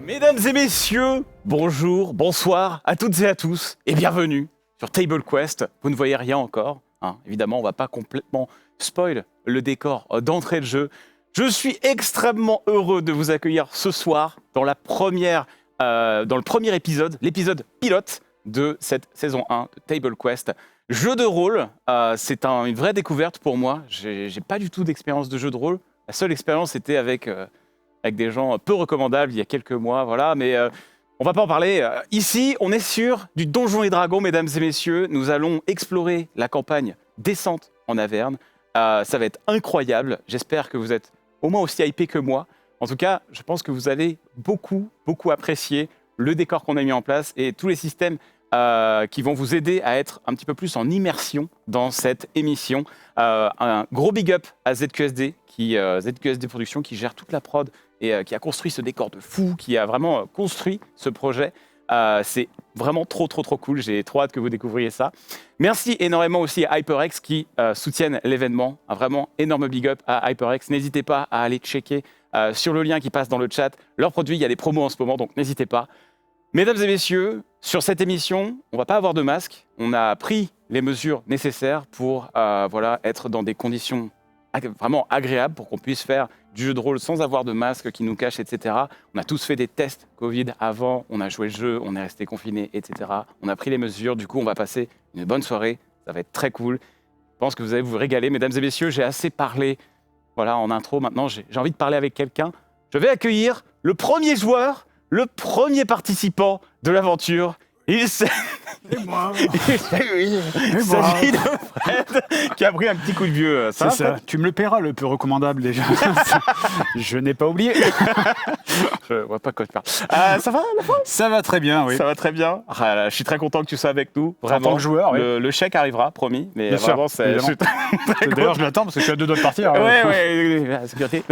Mesdames et messieurs, bonjour, bonsoir à toutes et à tous et bienvenue sur Table Quest. Vous ne voyez rien encore, hein. Évidemment on ne va pas complètement spoil le décor d'entrée de jeu. Je suis extrêmement heureux de vous accueillir ce soir dans le premier épisode, l'épisode pilote de cette saison 1 de Table Quest. Jeu de rôle, c'est une vraie découverte pour moi. J'ai pas du tout d'expérience de jeu de rôle. La seule expérience était avec des gens peu recommandables il y a quelques mois, voilà. Mais on va pas en parler. Ici, on est sur du Donjons et Dragons, mesdames et messieurs. Nous allons explorer la campagne Descente en Averne. Ça va être incroyable. J'espère que vous êtes au moins aussi hypés que moi. En tout cas, je pense que vous allez beaucoup apprécier le décor qu'on a mis en place et tous les systèmes qui vont vous aider à être un petit peu plus en immersion dans cette émission. Un gros big up à ZQSD, ZQSD Productions, qui gère toute la prod et qui a construit ce décor de fou, qui a vraiment construit ce projet. C'est vraiment trop cool. J'ai trop hâte que vous découvriez ça. Merci énormément aussi à HyperX qui soutiennent l'événement. Un vraiment énorme big up à HyperX. N'hésitez pas à aller checker sur le lien qui passe dans le chat. Leurs produits, il y a des promos en ce moment, donc n'hésitez pas. Mesdames et messieurs, sur cette émission, on ne va pas avoir de masque. On a pris les mesures nécessaires pour être dans des conditions vraiment agréables pour qu'on puisse faire du jeu de rôle sans avoir de masque qui nous cache, etc. On a tous fait des tests Covid avant, on a joué le jeu, on est resté confinés, etc. On a pris les mesures, du coup on va passer une bonne soirée, ça va être très cool. Je pense que vous allez vous régaler. Mesdames et messieurs, j'ai assez parlé en intro. Maintenant, j'ai envie de parler avec quelqu'un. Je vais accueillir le premier joueur, le premier participant de l'aventure. Il s'agit de Fred qui a pris un petit coup de vieux. C'est ça. Tu me le paieras, le peu recommandable déjà. Je n'ai pas oublié. Je vois pas quoi te faire. Ça va la fois ? Ça va très bien, oui. Ça va très bien. Je suis très content que tu sois avec nous. Vraiment. En tant que joueur, oui. Le chèque arrivera, promis. Mais bien vraiment, sûr, je suis très d'ailleurs, je l'attends parce que tu as 2 doigts de partir. Ouais, sécurité.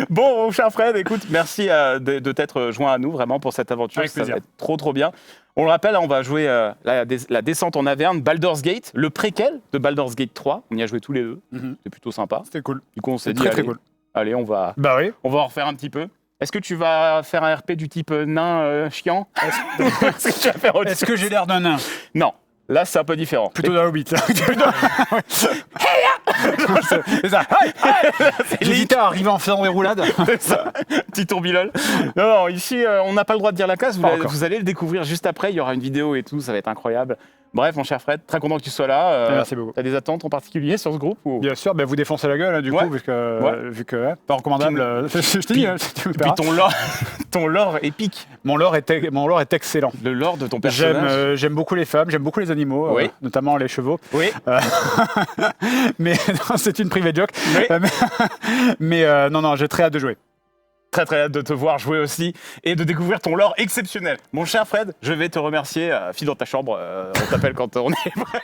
Bon, mon cher Fred, écoute, merci de t'être joint à nous vraiment pour cette aventure. Avec plaisir. Ça va être trop bien. On le rappelle, on va jouer la descente en Averne, Baldur's Gate, le préquel de Baldur's Gate 3. On y a joué tous les deux. C'était plutôt sympa. C'était cool. Du coup, on s'est dit, très cool. Allez, on va en refaire un petit peu. Est-ce que tu vas faire un RP du type nain chiant ? Est-ce que j'ai l'air d'un nain ? Non. Là, c'est un peu différent. Plutôt d'un hobbit. C'est ça. J'hésitais à arriver en faisant des roulades. C'est ça. Petit tourbillol. Non, ici, on n'a pas le droit de dire la classe. Vous allez le découvrir juste après. Il y aura une vidéo et tout. Ça va être incroyable. Bref, mon cher Fred, très content que tu sois là. Merci beaucoup. Tu as des attentes en particulier sur ce groupe ou... Bien sûr, vous défoncez la gueule, du coup, vu que pas recommandable. Je te dis, puis ton lore épique. Mon lore est excellent. Le lore de ton personnage. J'aime beaucoup les femmes, j'aime beaucoup les animaux, notamment les chevaux. Oui. Mais non, c'est une private joke. Oui. Mais non, j'ai très hâte de jouer. Très hâte de te voir jouer aussi et de découvrir ton lore exceptionnel. Mon cher Fred, je vais te remercier. File dans ta chambre, on t'appelle quand on est prêt.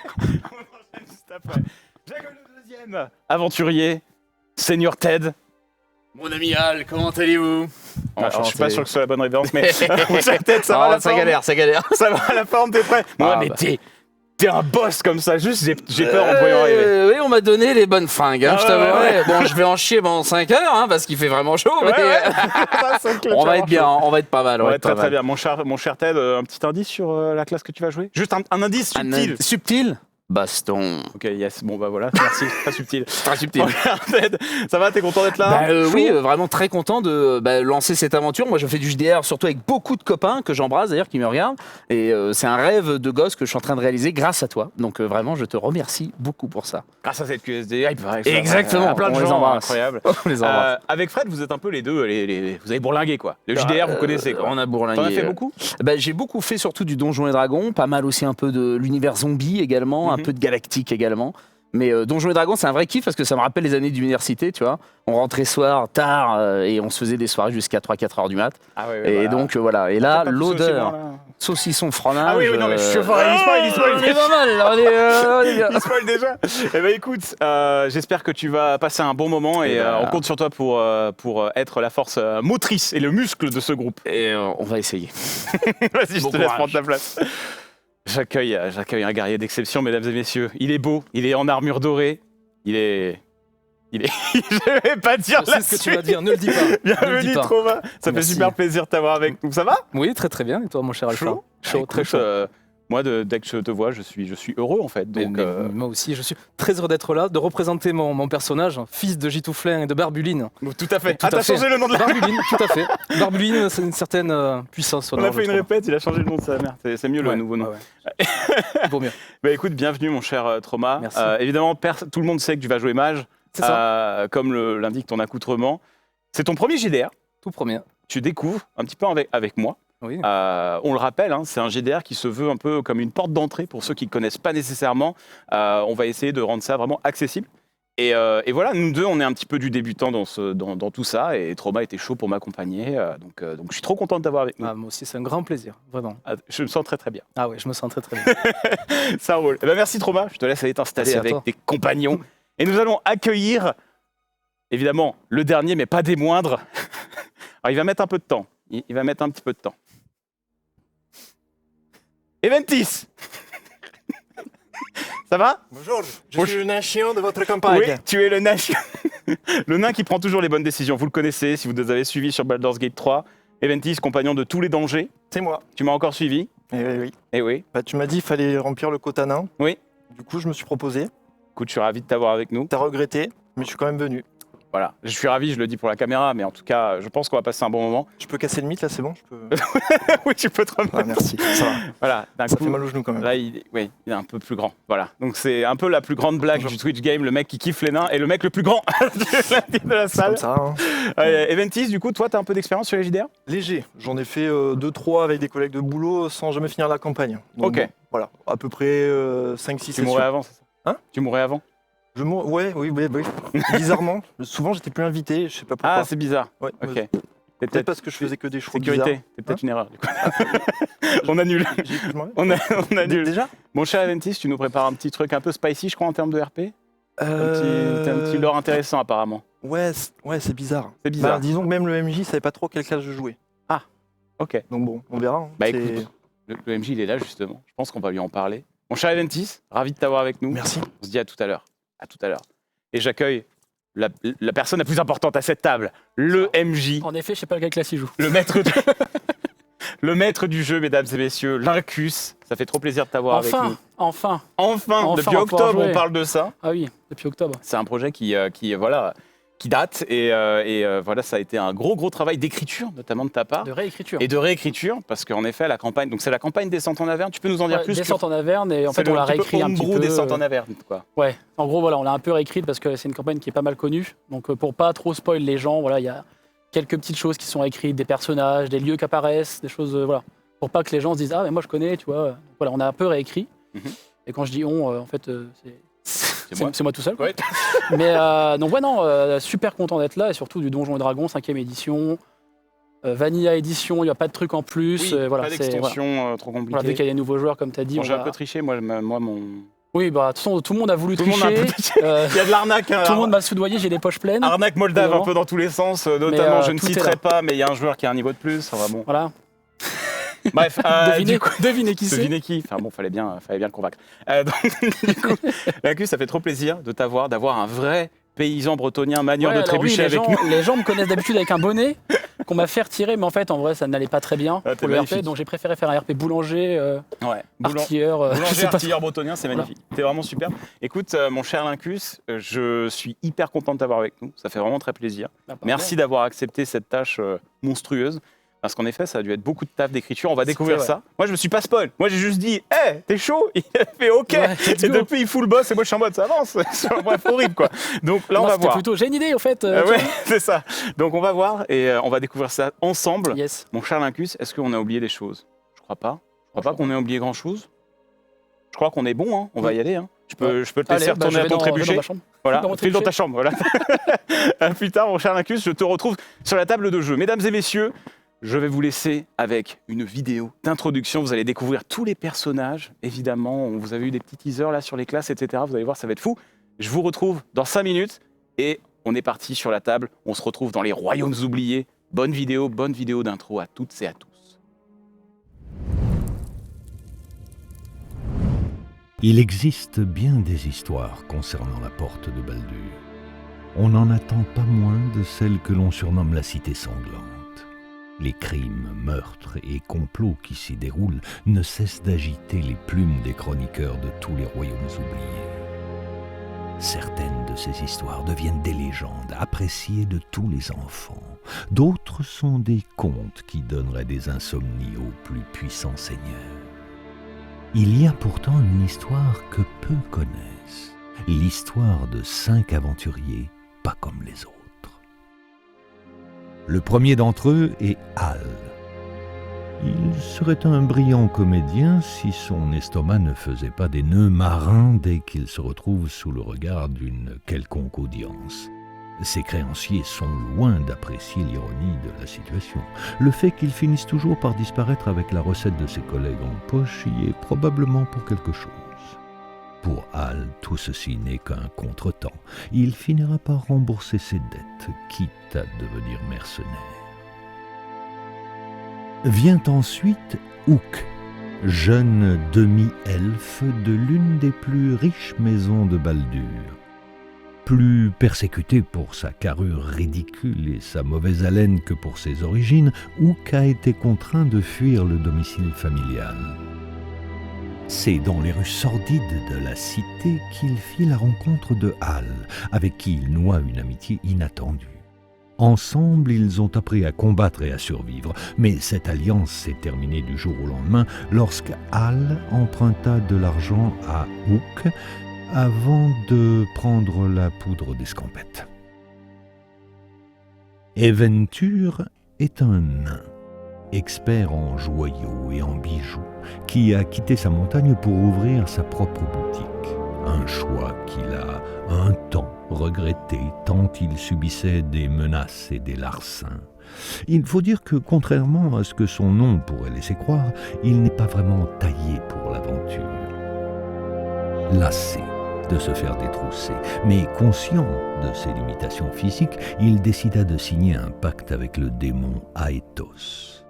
Juste après. J'accueille le deuxième aventurier, Seigneur Ted. Mon ami Al, comment allez-vous ? Je suis pas sûr que ce soit la bonne référence, mais mon cher Ted, ça va la ça forme ? galère. Ça va la forme, t'es prêt ? Mais t'es un boss comme ça, juste j'ai peur en te voyant arriver. Oui, on m'a donné les bonnes fringues, je t'avouerai. Ouais. Bon, je vais en chier pendant 5 heures, parce qu'il fait vraiment chaud, mais on va être bien, on va être pas mal. Très bien. Mon cher Ted, un petit indice sur la classe que tu vas jouer ? Juste un indice subtil. Subtil ? Baston. Ok, yes. Bon, voilà, merci. Très subtil. Très subtil. Ted, ça va, t'es content d'être là ? Oui, vraiment très content de lancer cette aventure. Moi, je fais du JDR surtout avec beaucoup de copains que j'embrasse d'ailleurs, qui me regardent. Et c'est un rêve de gosse que je suis en train de réaliser grâce à toi. Donc vraiment, je te remercie beaucoup pour ça. Grâce à cette QSD, il paraît que exactement, plein de gens incroyables. On les embrasse. Avec Fred, vous êtes un peu les deux, vous avez bourlingué quoi. Le JDR, vous connaissez quoi. On a bourlingué. T'en as fait beaucoup ? J'ai beaucoup fait surtout du Donjons et Dragons, pas mal aussi un peu de l'univers zombie également, un peu de galactique également. Mais Donjons et Dragons, c'est un vrai kiff parce que ça me rappelle les années d'université, tu vois. On rentrait soir, tard, et on se faisait des soirées jusqu'à 3-4 heures du mat. Ah ouais, et voilà. donc voilà. Et là, l'odeur, saucisson, fromage. Ah oui, non, mais je suis fort, il spoil. On est pas mal, on est bien. Il spoil déjà. Eh ben écoute, j'espère que tu vas passer un bon moment et on compte sur toi pour être la force motrice et le muscle de ce groupe. Et on va essayer. Vas-y, je te laisse prendre ta place. J'accueille un guerrier d'exception, mesdames et messieurs. Il est beau, il est en armure dorée, il est Je vais pas dire Je la sais ce que tu suite. vas dire, ne le dis pas. Ne le dis Bienvenue pas. Trauma. Ça fait Merci. super plaisir de t'avoir avec nous. Ça va? Oui, très très bien. Et toi, mon cher Alpha? Chaud, très écoute, chaud. moi, dès que je te vois, je suis heureux en fait. Donc, Mais moi aussi, je suis très heureux d'être là, de représenter mon personnage, fils de Gitouflin et de Barbuline. tout à fait. Tout à T'as fait. changé le nom de la. Barbuline, tout à fait. Barbuline, c'est une certaine puissance On sonore. a fait je une trouve. répète. Il a changé le nom de sa mère. C'est mieux le Ouais, nouveau nom. ouais. Il vaut mieux. Bah écoute, bienvenue mon cher Trauma. Merci. Évidemment, tout le monde sait que tu vas jouer mage, C'est ça, comme l'indique ton accoutrement. C'est ton premier JDR. tout premier. Tu découvres un petit peu avec moi. Oui. On le rappelle, hein, c'est un GDR qui se veut un peu comme une porte d'entrée pour ceux qui ne connaissent pas nécessairement. On va essayer de rendre ça vraiment accessible. Et voilà, nous deux, on est un petit peu du débutant dans tout ça. Et Trauma était chaud pour m'accompagner. Donc je suis trop content de t'avoir avec nous. Ah, moi aussi, c'est un grand plaisir, vraiment. Je me sens très très bien. Ah ouais, je me sens très très bien. Ça roule. Eh ben, merci Trauma, je te laisse aller t'installer Merci à avec toi. tes compagnons. Et nous allons accueillir, évidemment, le dernier, mais pas des moindres. Alors il va mettre un peu de temps. Il va mettre un petit peu de temps. Eventis. Ça va? Bonjour, je Bonjour. suis le nain chiant de votre campagne. Oui, tu es le nain. Le nain qui prend toujours les bonnes décisions. Vous le connaissez, si vous nous avez suivis sur Baldur's Gate 3. Eventis, compagnon de tous les dangers. C'est moi. Tu m'as encore suivi? Eh oui, oui. Eh oui. Bah, tu m'as dit qu'il fallait remplir le quota nain. Oui. Du coup, je me suis proposé. Écoute, je suis ravi de t'avoir avec nous. T'as regretté, mais je suis quand même venu. Voilà. Je suis ravi, je le dis pour la caméra, mais en tout cas, je pense qu'on va passer un bon moment. Je peux casser le mythe là, c'est bon je peux... Oui, tu peux te remettre. Ah, merci, ça va. Voilà, d'un Ça coup, fait mal aux genoux quand même. là, il est un peu plus grand. Voilà. Donc, c'est un peu la plus grande blague Bonjour. du Twitch Game, le mec qui kiffe les nains et le mec le plus grand de la C'est comme salle. ça. Hein. Eventis, du coup, toi, t'as un peu d'expérience sur les JDR? Léger. J'en ai fait 2-3 avec des collègues de boulot sans jamais finir la campagne. Donc, Ok. bon, voilà, à peu près 5-6 Tu sessions. mourrais avant, c'est ça? Hein? Tu mourrais avant? Ouais, oui. Bizarrement. Souvent, j'étais plus invité, je sais pas pourquoi. Ah, c'est bizarre. Ouais, Ok. mais C'est Peut-être peut-être parce que je faisais que des choix sécurité. C'est peut-être Hein? une erreur. Du coup. On annule. bizarres. On annule. Déjà Mon cher Eventis, tu nous prépares un petit truc un peu spicy, je crois, en termes de RP. T'as un petit lore intéressant, apparemment. Ouais, c'est bizarre. C'est bizarre. Bah, disons que même le MJ savait pas trop quelle classe je jouais. Ok. Donc bon, on verra. hein. Bah C'est- écoute, le MJ, il est là, justement. Je pense qu'on va lui en parler. Mon cher Eventis, ravi de t'avoir avec nous. Merci. On se dit à tout à l'heure. À tout à l'heure. Et j'accueille la personne la plus importante à cette table, le MJ, En effet, je sais pas quelle classe il joue. le maître du... le maître du jeu, mesdames et messieurs, l'Incus. Ça fait trop plaisir de t'avoir avec nous. Enfin. Enfin, Enfin, depuis on va pouvoir octobre, on jouer. parle de ça. Ah oui, depuis octobre. C'est un projet qui date et voilà, ça a été un gros travail d'écriture, notamment de ta part. De réécriture. Et de réécriture, parce qu'en effet, la campagne, donc c'est la campagne Descente en Averne. Tu peux nous en dire Ouais, plus? Descente en Averne et en C'est fait on l'a un petit peu réécrit un petit homebrew peu. Descente en Averne, quoi. Ouais, en gros voilà, on l'a un peu réécrite parce que c'est une campagne qui est pas mal connue. Donc pour pas trop spoil les gens, voilà, il y a quelques petites choses qui sont écrites, des personnages, des lieux qui apparaissent, des choses, voilà, pour pas que les gens se disent ah mais moi je connais, tu vois. Donc, voilà, on a un peu réécrit. Mhm. Et quand je dis on, en fait moi. c'est moi tout seul. Quoi. Ouais. Mais donc ouais non, super content d'être là et surtout du Donjons et Dragons 5e édition. Vanilla édition, il n'y a pas de truc en plus. Oui, voilà, pas c'est- d'extension trop Voilà, dès compliquée. qu'il y a des nouveaux joueurs, comme tu as dit, Bon, on j'ai un va- peu triché, moi mon... Oui, bah, de toute façon, tout le monde a voulu Tout le monde a un tricher. peu triché. Il y a de l'arnaque, hein, Tout le monde m'a soudoyé, j'ai les poches pleines. arnaque moldave un Évidemment. peu dans tous les sens, notamment, je ne tout est citerai là. pas, mais il y a un joueur qui a un niveau de plus. Enfin, bon. Voilà. Bref, Devinez, du coup, devinez qui c'est. devinez qui. Enfin bon, fallait bien le convaincre. Donc, du coup, Lacus, ça fait trop plaisir de d'avoir un vrai paysan bretonien manieur Ouais, de alors oui, trébucher avec nous. les gens me connaissent d'habitude avec un bonnet qu'on m'a fait retirer, mais en fait, en vrai, ça n'allait pas très bien Ah, t'es pour le magnifique. RP. Donc j'ai préféré faire un RP boulanger, Ouais. artilleur. je Boulanger sais pas artilleur bretonien, c'est magnifique. T'es vraiment super. Écoute, mon cher Lincus, je suis hyper content de t'avoir avec nous. Ça fait vraiment très plaisir. Ah, pardon. Merci d'avoir accepté cette tâche monstrueuse. Parce qu'en effet, ça a dû être beaucoup de taf d'écriture. On va C'était, découvrir ouais. ça. Moi, je me suis pas spoil. Moi, j'ai juste dit, hé, t'es chaud? Il a fait OK. Ouais, let's Et go. depuis, il fout le boss. Et moi, je suis en mode, ça avance. Bref, horrible, quoi. Donc là, on Non, va c'était voir. plutôt. J'ai une idée, en fait. Ouais, c'est ça. Donc, on va voir et on va découvrir ça ensemble. Yes. Mon cher Lincus, est-ce qu'on a oublié des choses? Je crois pas. Je crois pas qu'on ait oublié grand-chose. Je crois qu'on est bon, hein. On va y aller. Hein. Je peux te laisser Allez, bah, retourner je à vais ton dans- je vais dans trébuchet. ma chambre. Voilà, Dans mon file dans ta trébuchet. chambre. Voilà. À plus tard, mon cher Lincus, je te retrouve sur la table de jeu. Mesdames et messieurs, je vais vous laisser avec une vidéo d'introduction. Vous allez découvrir tous les personnages, évidemment. Vous avez eu des petits teasers là sur les classes, etc. Vous allez voir, ça va être fou. Je vous retrouve dans 5 minutes et on est parti sur la table. On se retrouve dans les royaumes oubliés. Bonne vidéo d'intro à toutes et à tous. Il existe bien des histoires concernant la porte de Baldur. on n'en attend pas moins de celle que l'on surnomme la Cité sanglante. Les crimes, meurtres et complots qui s'y déroulent ne cessent d'agiter les plumes des chroniqueurs de tous les royaumes oubliés. Certaines de ces histoires deviennent des légendes appréciées de tous les enfants. D'autres sont des contes qui donneraient des insomnies aux plus puissants seigneurs. Il y a pourtant une histoire que peu connaissent, l'histoire de 5 aventuriers pas comme les autres. Le premier d'entre eux est Hal. Il serait un brillant comédien si son estomac ne faisait pas des nœuds marins dès qu'il se retrouve sous le regard d'une quelconque audience. Ses créanciers sont loin d'apprécier l'ironie de la situation. Le fait qu'ils finissent toujours par disparaître avec la recette de ses collègues en poche y est probablement pour quelque chose. Pour Hal, tout ceci n'est qu'un contretemps. Il finira par rembourser ses dettes, quitte à devenir mercenaire. Vient ensuite Hook, jeune demi-elfe de l'une des plus riches maisons de Baldur. Plus persécuté pour sa carrure ridicule et sa mauvaise haleine que pour ses origines, Hook a été contraint de fuir le domicile familial. C'est dans les rues sordides de la cité qu'il fit la rencontre de Hal, avec qui il noua une amitié inattendue. Ensemble, ils ont appris à combattre et à survivre, mais cette alliance s'est terminée du jour au lendemain lorsque Hal emprunta de l'argent à Hook avant de prendre la poudre d'escampette. Eventure est un nain, expert en joyaux et en bijoux, qui a quitté sa montagne pour ouvrir sa propre boutique. Un choix qu'il a un temps regretté tant il subissait des menaces et des larcins. Il faut dire que, contrairement à ce que son nom pourrait laisser croire, il n'est pas vraiment taillé pour l'aventure. Lassé de se faire détrousser, mais conscient de ses limitations physiques, il décida de signer un pacte avec le démon Aethos.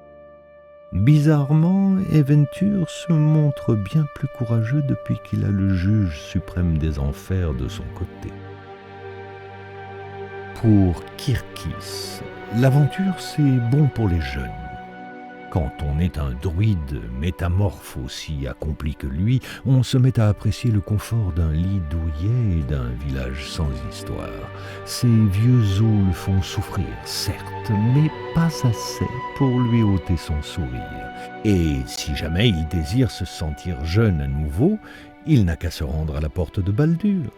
Bizarrement, Eventure se montre bien plus courageux depuis qu'il a le juge suprême des enfers de son côté. Pour Kirkis, l'aventure c'est bon pour les jeunes. Quand on est un druide métamorphe aussi accompli que lui, on se met à apprécier le confort d'un lit douillet et d'un village sans histoire. Ces vieux os le font souffrir, certes, mais pas assez pour lui ôter son sourire. Et si jamais il désire se sentir jeune à nouveau, il n'a qu'à se rendre à la porte de Baldur.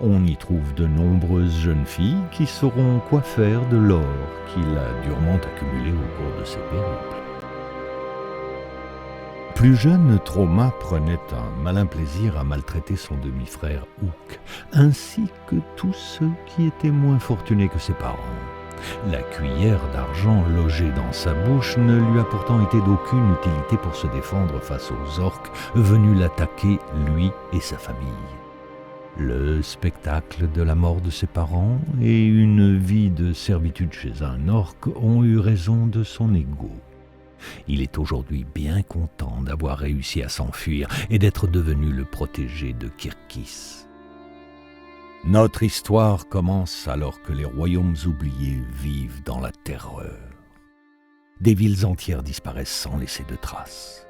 On y trouve de nombreuses jeunes filles qui sauront quoi faire de l'or qu'il a durement accumulé au cours de ses périples. Plus jeune, Trauma prenait un malin plaisir à maltraiter son demi-frère Hook, ainsi que tous ceux qui étaient moins fortunés que ses parents. La cuillère d'argent logée dans sa bouche ne lui a pourtant été d'aucune utilité pour se défendre face aux orques venus l'attaquer, lui et sa famille. Le spectacle de la mort de ses parents et une vie de servitude chez un orc ont eu raison de son ego. Il est aujourd'hui bien content d'avoir réussi à s'enfuir et d'être devenu le protégé de Kirkis. Notre histoire commence alors que les royaumes oubliés vivent dans la terreur. Des villes entières disparaissent sans laisser de traces.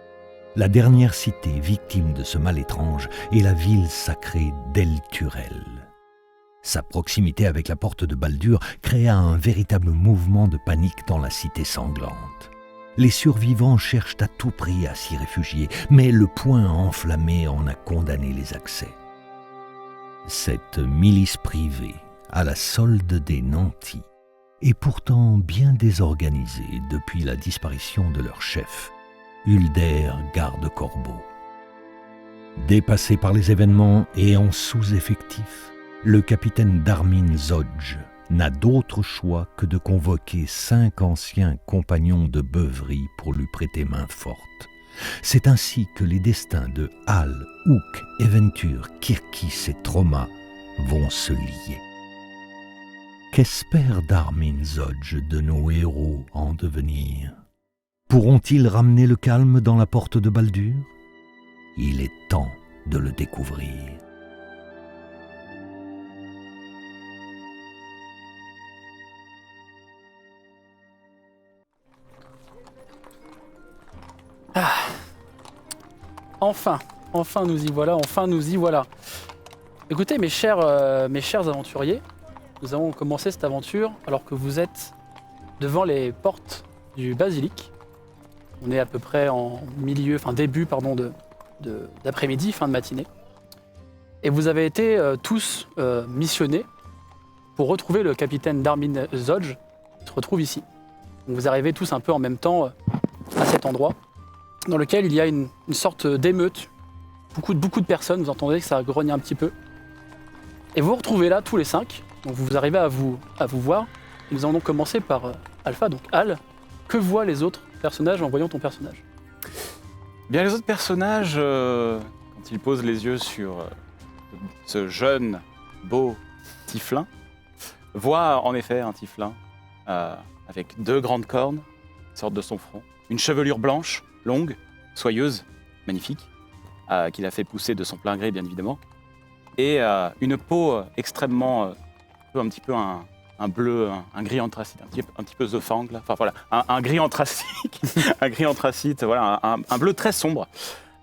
La dernière cité victime de ce mal étrange est la ville sacrée d'Elturel. Sa proximité avec la porte de Baldur créa un véritable mouvement de panique dans la cité sanglante. Les survivants cherchent à tout prix à s'y réfugier, mais le poing enflammé en a condamné les accès. Cette milice privée, à la solde des nantis, est pourtant bien désorganisée depuis la disparition de leur chef, Ulder Garde-Corbeau. Dépassé par les événements et en sous-effectif, le capitaine Darmin Zodge n'a d'autre choix que de convoquer 5 anciens compagnons de beuverie pour lui prêter main forte. C'est ainsi que les destins de Hal, Hook, Eventure, Kirkis et Trauma vont se lier. Qu'espère Darmin Zodge de nos héros en devenir ? Pourront-ils ramener le calme dans la porte de Baldur ? Il est temps de le découvrir. Enfin nous y voilà. Écoutez, mes chers aventuriers, nous avons commencé cette aventure alors que vous êtes devant les portes du basilic. On est à peu près début d'après-midi, fin de matinée. Et vous avez été tous missionnés pour retrouver le capitaine Darmin Zodge qui se retrouve ici. Donc vous arrivez tous un peu en même temps à cet endroit dans lequel il y a une sorte d'émeute. Beaucoup de personnes, vous entendez que ça grogne un petit peu. Et vous vous retrouvez là tous les 5. Donc vous arrivez à vous voir. Et nous allons donc commencer par Alpha, donc Al. Que voient les autres personnages en voyant ton personnage? Bien, les autres personnages, quand ils posent les yeux sur ce jeune, beau Tieflin, voient en effet un Tieflin avec 2 grandes cornes qui sortent de son front, une chevelure blanche, longue, soyeuse, magnifique, qu'il a fait pousser de son plein gré, bien évidemment, et une peau extrêmement, un petit peu un bleu, un gris anthracite, un petit peu The Fang, là. Enfin voilà, un gris anthracite, un gris anthracite, voilà, un bleu très sombre,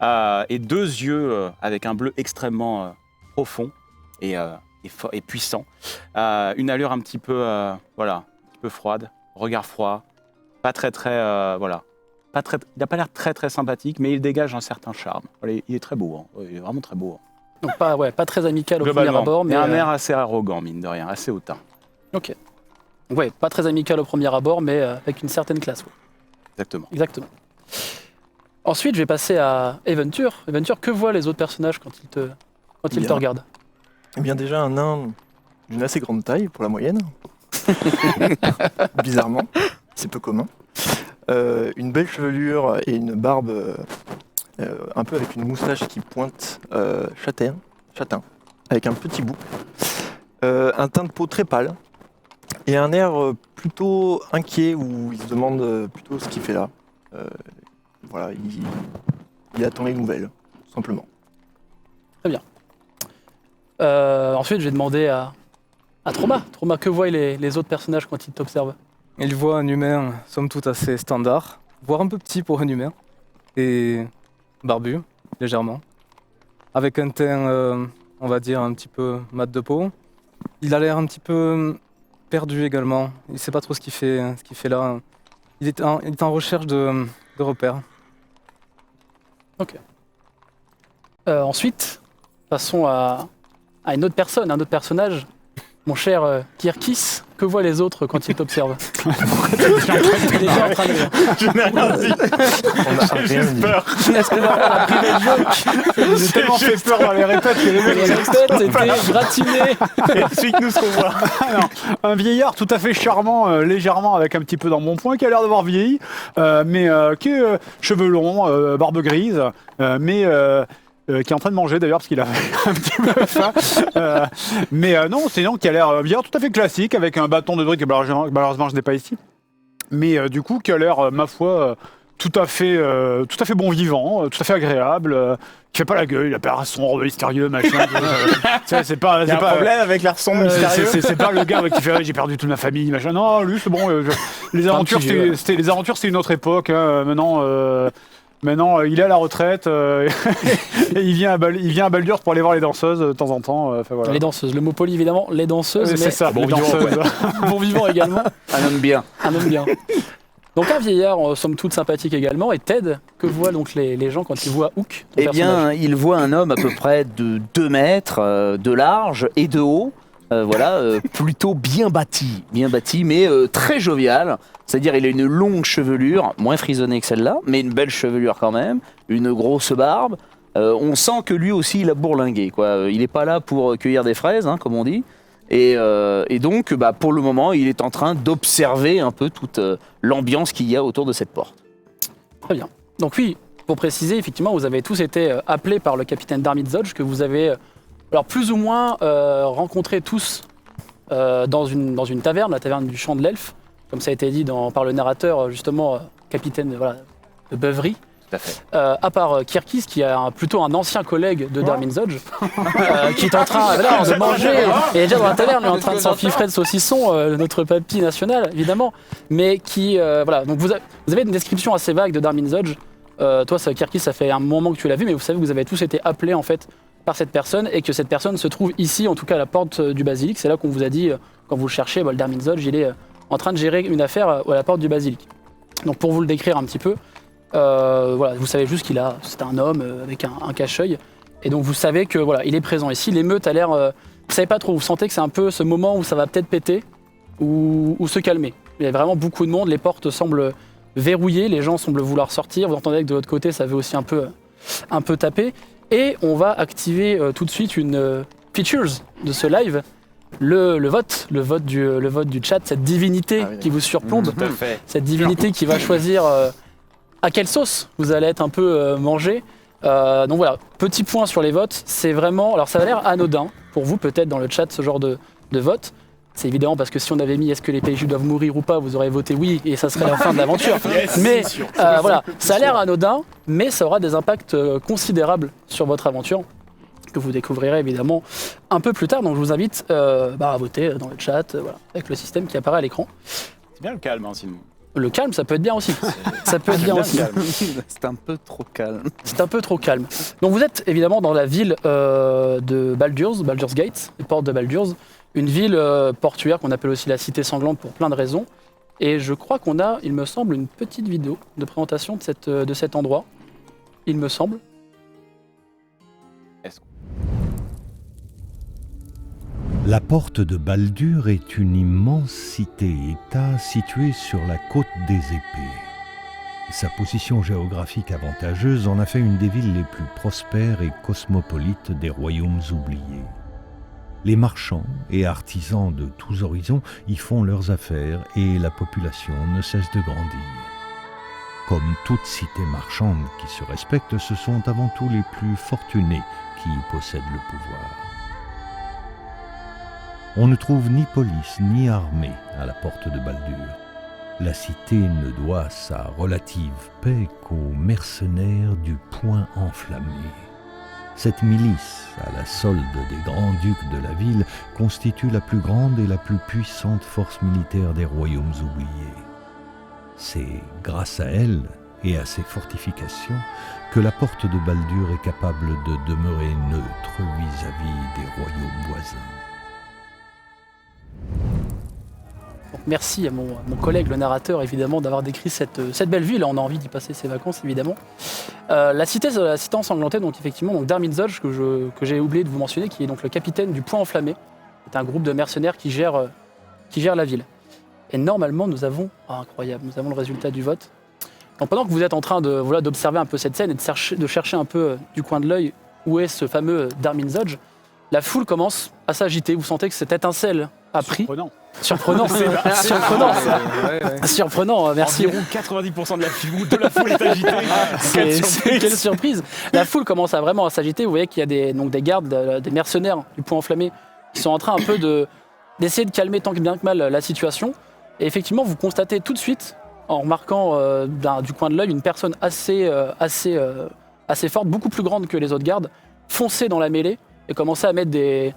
et 2 yeux avec un bleu extrêmement profond et puissant, une allure un petit peu froide, regard froid, pas très il n'a pas l'air très sympathique, mais il dégage un certain charme. Il est très beau, hein. Il est vraiment très beau. Hein. Donc pas très amical au premier abord, mais un air assez arrogant, mine de rien, assez hautain. Ok. Ouais, pas très amical au premier abord, mais avec une certaine classe. Ouais. Exactement. Ensuite, je vais passer à Eventure. Eventure, que voient les autres personnages quand ils te regardent? Eh bien déjà un nain d'une assez grande taille pour la moyenne. Bizarrement, c'est peu commun. Une belle chevelure et une barbe un peu avec une moustache qui pointe châtain, avec un petit bout. Un teint de peau très pâle et un air plutôt inquiet où il se demande plutôt ce qu'il fait là. Voilà, il attend les nouvelles, tout simplement. Très bien. Ensuite, je vais demander à Trauma. Trauma, que voient les autres personnages quand ils t'observent? Il voit un humain, somme toute assez standard, voire un peu petit pour un humain, et barbu, légèrement, avec un teint, on va dire, un petit peu mat de peau. Il a l'air un petit peu perdu également, il ne sait pas trop ce qu'il fait là. Il est en recherche de repères. Ok. Ensuite, passons à une autre personne, un autre personnage. Mon cher Kirkis, que voient les autres quand ils t'observent? Déjà en train de rire. Je n'ai rien dit. On a rien dit. peur. Est-ce que on a pris des jokes? J'ai tellement fait peur dans les répètes que les mecs... Les répètes étaient gratinées. Explique-nous ce qu'on voit. Un vieillard tout à fait charmant, légèrement avec un petit peu d'embonpoint, qui a l'air d'avoir vieilli, mais qui est cheveux longs, barbe grise, mais qui est en train de manger d'ailleurs parce qu'il a un petit peu faim. Mais non, c'est non qui a l'air bien tout à fait classique avec un bâton de druide que malheureusement je n'ai pas ici. Mais du coup qui a l'air, ma foi, tout à fait bon vivant, tout à fait agréable. Qui fait pas la gueule, il a pas son robe mystérieux, machin. C'est pas. Il y a un problème avec l'air sombre mystérieux. C'est pas le gars qui fait j'ai perdu toute ma famille, machin. Non, lui c'est bon. Les aventures, c'était une autre époque. Hein. Maintenant, il est à la retraite et il vient à Baldur pour aller voir les danseuses de temps en temps. Voilà. Les danseuses, le mot poli évidemment, les danseuses, mais c'est ça, bon les danseuses. bon vivant également. Un homme bien. Un homme bien. Donc un vieillard, somme toute sympathique également. Et Ted, que voient donc les gens quand ils voient Hook? Eh bien, il voit un homme à peu près de 2 mètres de large et de haut. Plutôt bien bâti, mais très jovial. C'est-à-dire, il a une longue chevelure, moins frisonnée que celle-là, mais une belle chevelure quand même, une grosse barbe. On sent que lui aussi, il a bourlingué, quoi. Il n'est pas là pour cueillir des fraises, hein, comme on dit. Et donc, pour le moment, il est en train d'observer un peu toute l'ambiance qu'il y a autour de cette porte. Très bien. Donc oui, pour préciser, effectivement, vous avez tous été appelés par le capitaine Darmin Zodge, que vous avez... Alors plus ou moins rencontrés tous dans une taverne, la taverne du Champ de l'Elfe, comme ça a été dit par le narrateur, justement, capitaine de beuverie. Tout à fait. À part Kirkis, qui est plutôt un ancien collègue de Darmin Zodge, qui est en train de manger, et déjà dans la taverne, il est en train de s'empiffrer de saucisson, notre papy national, évidemment, mais qui... donc vous avez une description assez vague de Darmin Zodge. toi, Kirky, ça fait un moment que tu l'as vu, mais vous savez que vous avez tous été appelés en fait par cette personne et que cette personne se trouve ici, en tout cas à la porte du basilic. C'est là qu'on vous a dit, quand vous le cherchez, le Darmin Zodge, il est en train de gérer une affaire à la porte du basilic. Donc pour vous le décrire un petit peu, voilà, vous savez juste c'est un homme avec un cache-œil, et donc vous savez que voilà, il est présent ici. L'émeute a l'air, vous savez pas trop, vous sentez que c'est un peu ce moment où ça va peut-être péter ou se calmer. Il y a vraiment beaucoup de monde, les portes semblent verrouillées, les gens semblent vouloir sortir. Vous entendez que de l'autre côté, ça veut aussi un peu taper. Et on va activer tout de suite une features de ce live, le vote du chat, cette divinité qui vous surplombe, Tout à fait. cette divinité qui va choisir à quelle sauce vous allez être un peu mangé. Donc voilà, petit point sur les votes, c'est vraiment, alors ça a l'air anodin pour vous peut-être dans le chat ce genre de vote. C'est évidemment parce que si on avait mis est-ce que les PJ doivent mourir ou pas, vous aurez voté oui et ça serait la fin de l'aventure. Mais voilà, ça a l'air anodin, mais ça aura des impacts considérables sur votre aventure que vous découvrirez évidemment un peu plus tard. Donc je vous invite à voter dans le chat, voilà, avec le système qui apparaît à l'écran. C'est bien le calme, hein, sinon. Le calme, ça peut être bien aussi. Ça peut être bien aussi. C'est un peu trop calme. C'est un peu trop calme. Donc vous êtes évidemment dans la ville de Baldur's Gate, les portes de Baldur's. Une ville portuaire qu'on appelle aussi la Cité Sanglante pour plein de raisons. Et je crois qu'on a, il me semble, une petite vidéo de présentation de cet endroit. Il me semble. La porte de Baldur est une immense cité-État située sur la côte des Épées. Sa position géographique avantageuse en a fait une des villes les plus prospères et cosmopolites des royaumes oubliés. Les marchands et artisans de tous horizons y font leurs affaires et la population ne cesse de grandir. Comme toute cité marchande qui se respecte, ce sont avant tout les plus fortunés qui y possèdent le pouvoir. On ne trouve ni police ni armée à la porte de Baldur. La cité ne doit sa relative paix qu'aux mercenaires du Poing Enflammé. Cette milice, à la solde des grands-ducs de la ville, constitue la plus grande et la plus puissante force militaire des royaumes oubliés. C'est grâce à elle et à ses fortifications que la porte de Baldur est capable de demeurer neutre vis-à-vis des royaumes voisins. Donc merci à mon collègue, le narrateur, évidemment, d'avoir décrit cette belle ville. On a envie d'y passer ses vacances, évidemment. La cité ensanglantée, donc effectivement, donc Darmin Zodge, que j'ai oublié de vous mentionner, qui est donc le capitaine du Poing Enflammé. C'est un groupe de mercenaires qui gère la ville. Et normalement, nous avons le résultat du vote. Donc pendant que vous êtes en train d'observer un peu cette scène et de chercher un peu du coin de l'œil où est ce fameux Darmin Zodge, la foule commence à s'agiter. Vous sentez que cette étincelle a pris. Surprenant. Surprenant, merci. Environ 90% de la foule est agitée. Quelle surprise. La foule commence vraiment à s'agiter. Vous voyez qu'il y a des gardes, des mercenaires du Poing Enflammé qui sont en train un peu d'essayer de calmer tant bien que mal la situation. Et effectivement, vous constatez tout de suite, en remarquant du coin de l'œil, une personne assez forte, beaucoup plus grande que les autres gardes, foncer dans la mêlée et commencer à mettre des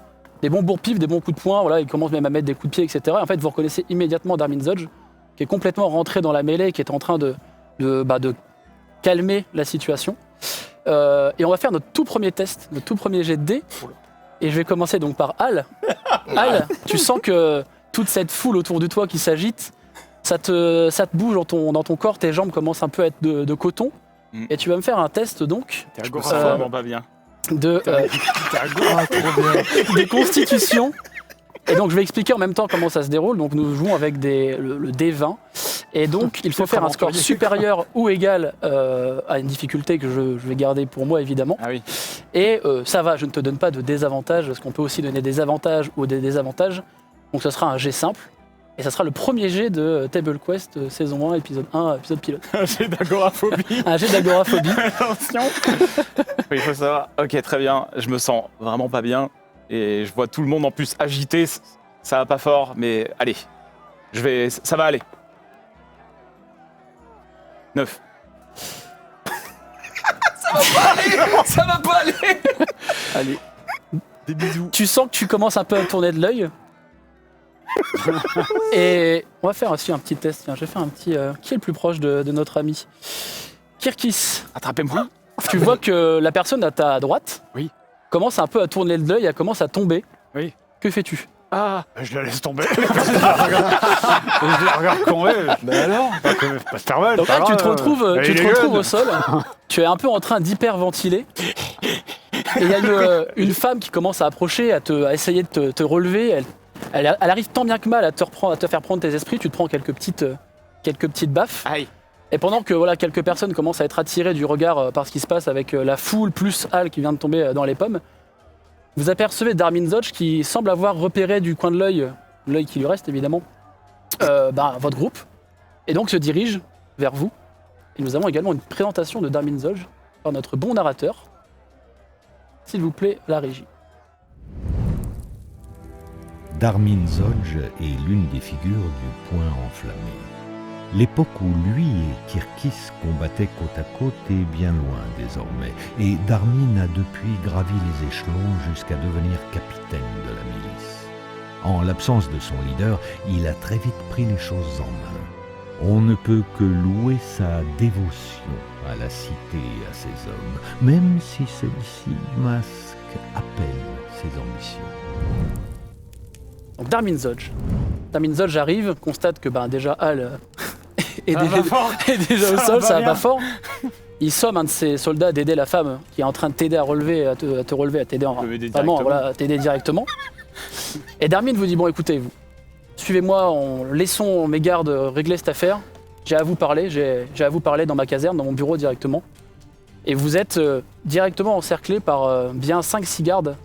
bons bourre-pifs, des bons coups de poing, voilà, il commence même à mettre des coups de pied, etc. Et en fait, vous reconnaissez immédiatement Darmin Zodge, qui est complètement rentré dans la mêlée, qui est en train de calmer la situation. Et on va faire notre tout premier test, notre tout premier jet de dés. Et je vais commencer donc par Al. Al, tu sens que toute cette foule autour de toi qui s'agite, ça te bouge dans ton corps, tes jambes commencent un peu à être de coton. Et tu vas me faire un test donc. T'es agoraphobe, pas bien. De constitution. Et donc je vais expliquer en même temps comment ça se déroule. Donc nous jouons avec le D20. Et donc il faut faire un score supérieur ou égal à une difficulté que je vais garder pour moi évidemment. Ah oui. Et ça va, je ne te donne pas de désavantage parce qu'on peut aussi donner des avantages ou des désavantages. Donc ce sera un jet simple. Et ça sera le premier jet de Table Quest saison 1, épisode 1, épisode pilote. Un jet d'agoraphobie. Un jet d'agoraphobie. Attention. Il faut savoir. Ok, très bien. Je me sens vraiment pas bien. Et je vois tout le monde en plus agité. Ça va pas fort, mais allez. Ça va aller. 9. Ça va pas aller. Allez. Des bisous. Tu sens que tu commences un peu à tourner de l'œil. Et on va faire aussi un petit test. Tiens, je vais faire un petit. Qui est le plus proche de notre ami ? Kirkis, Attrapez-moi. tu vois que la personne à ta droite Oui. commence un peu à tourner de l'œil, elle commence à tomber. Oui. Que fais-tu? Je la laisse tomber. Je la regarde tomber. Alors pas se faire mal. Donc ça là, va, tu te retrouves, elle est au jeune. sol. Tu es un peu en train d'hyperventiler. Et il y a une femme qui commence à approcher, à essayer de te relever. Elle arrive tant bien que mal à te faire prendre tes esprits. Tu te prends quelques petites baffes. Aïe. Et pendant que voilà, quelques personnes commencent à être attirées du regard par ce qui se passe avec la foule plus Hal qui vient de tomber dans les pommes, vous apercevez Darmin Zodge qui semble avoir repéré du coin de l'œil qui lui reste évidemment, votre groupe, et donc se dirige vers vous. Et nous avons également une présentation de Darmin Zodge par notre bon narrateur. S'il vous plaît, la régie. Darmin Zodge est l'une des figures du Point Enflammé. L'époque où lui et Kirkis combattaient côte à côte est bien loin désormais, et Darmin a depuis gravi les échelons jusqu'à devenir capitaine de la milice. En l'absence de son leader, il a très vite pris les choses en main. On ne peut que louer sa dévotion à la cité et à ses hommes, même si celle-ci masque à peine ses ambitions. Donc Darmin Zodge. Darmin Zodge arrive, constate que déjà Hal est déjà au sol, ça va pas fort. Il somme un de ses soldats d'aider la femme qui est en train de t'aider à te relever, à t'aider à t'aider directement. Et Darmin vous dit, bon écoutez, vous, suivez-moi, laissons mes gardes régler cette affaire. J'ai à vous parler dans ma caserne, dans mon bureau directement. Et vous êtes directement encerclés par bien 5-6 gardes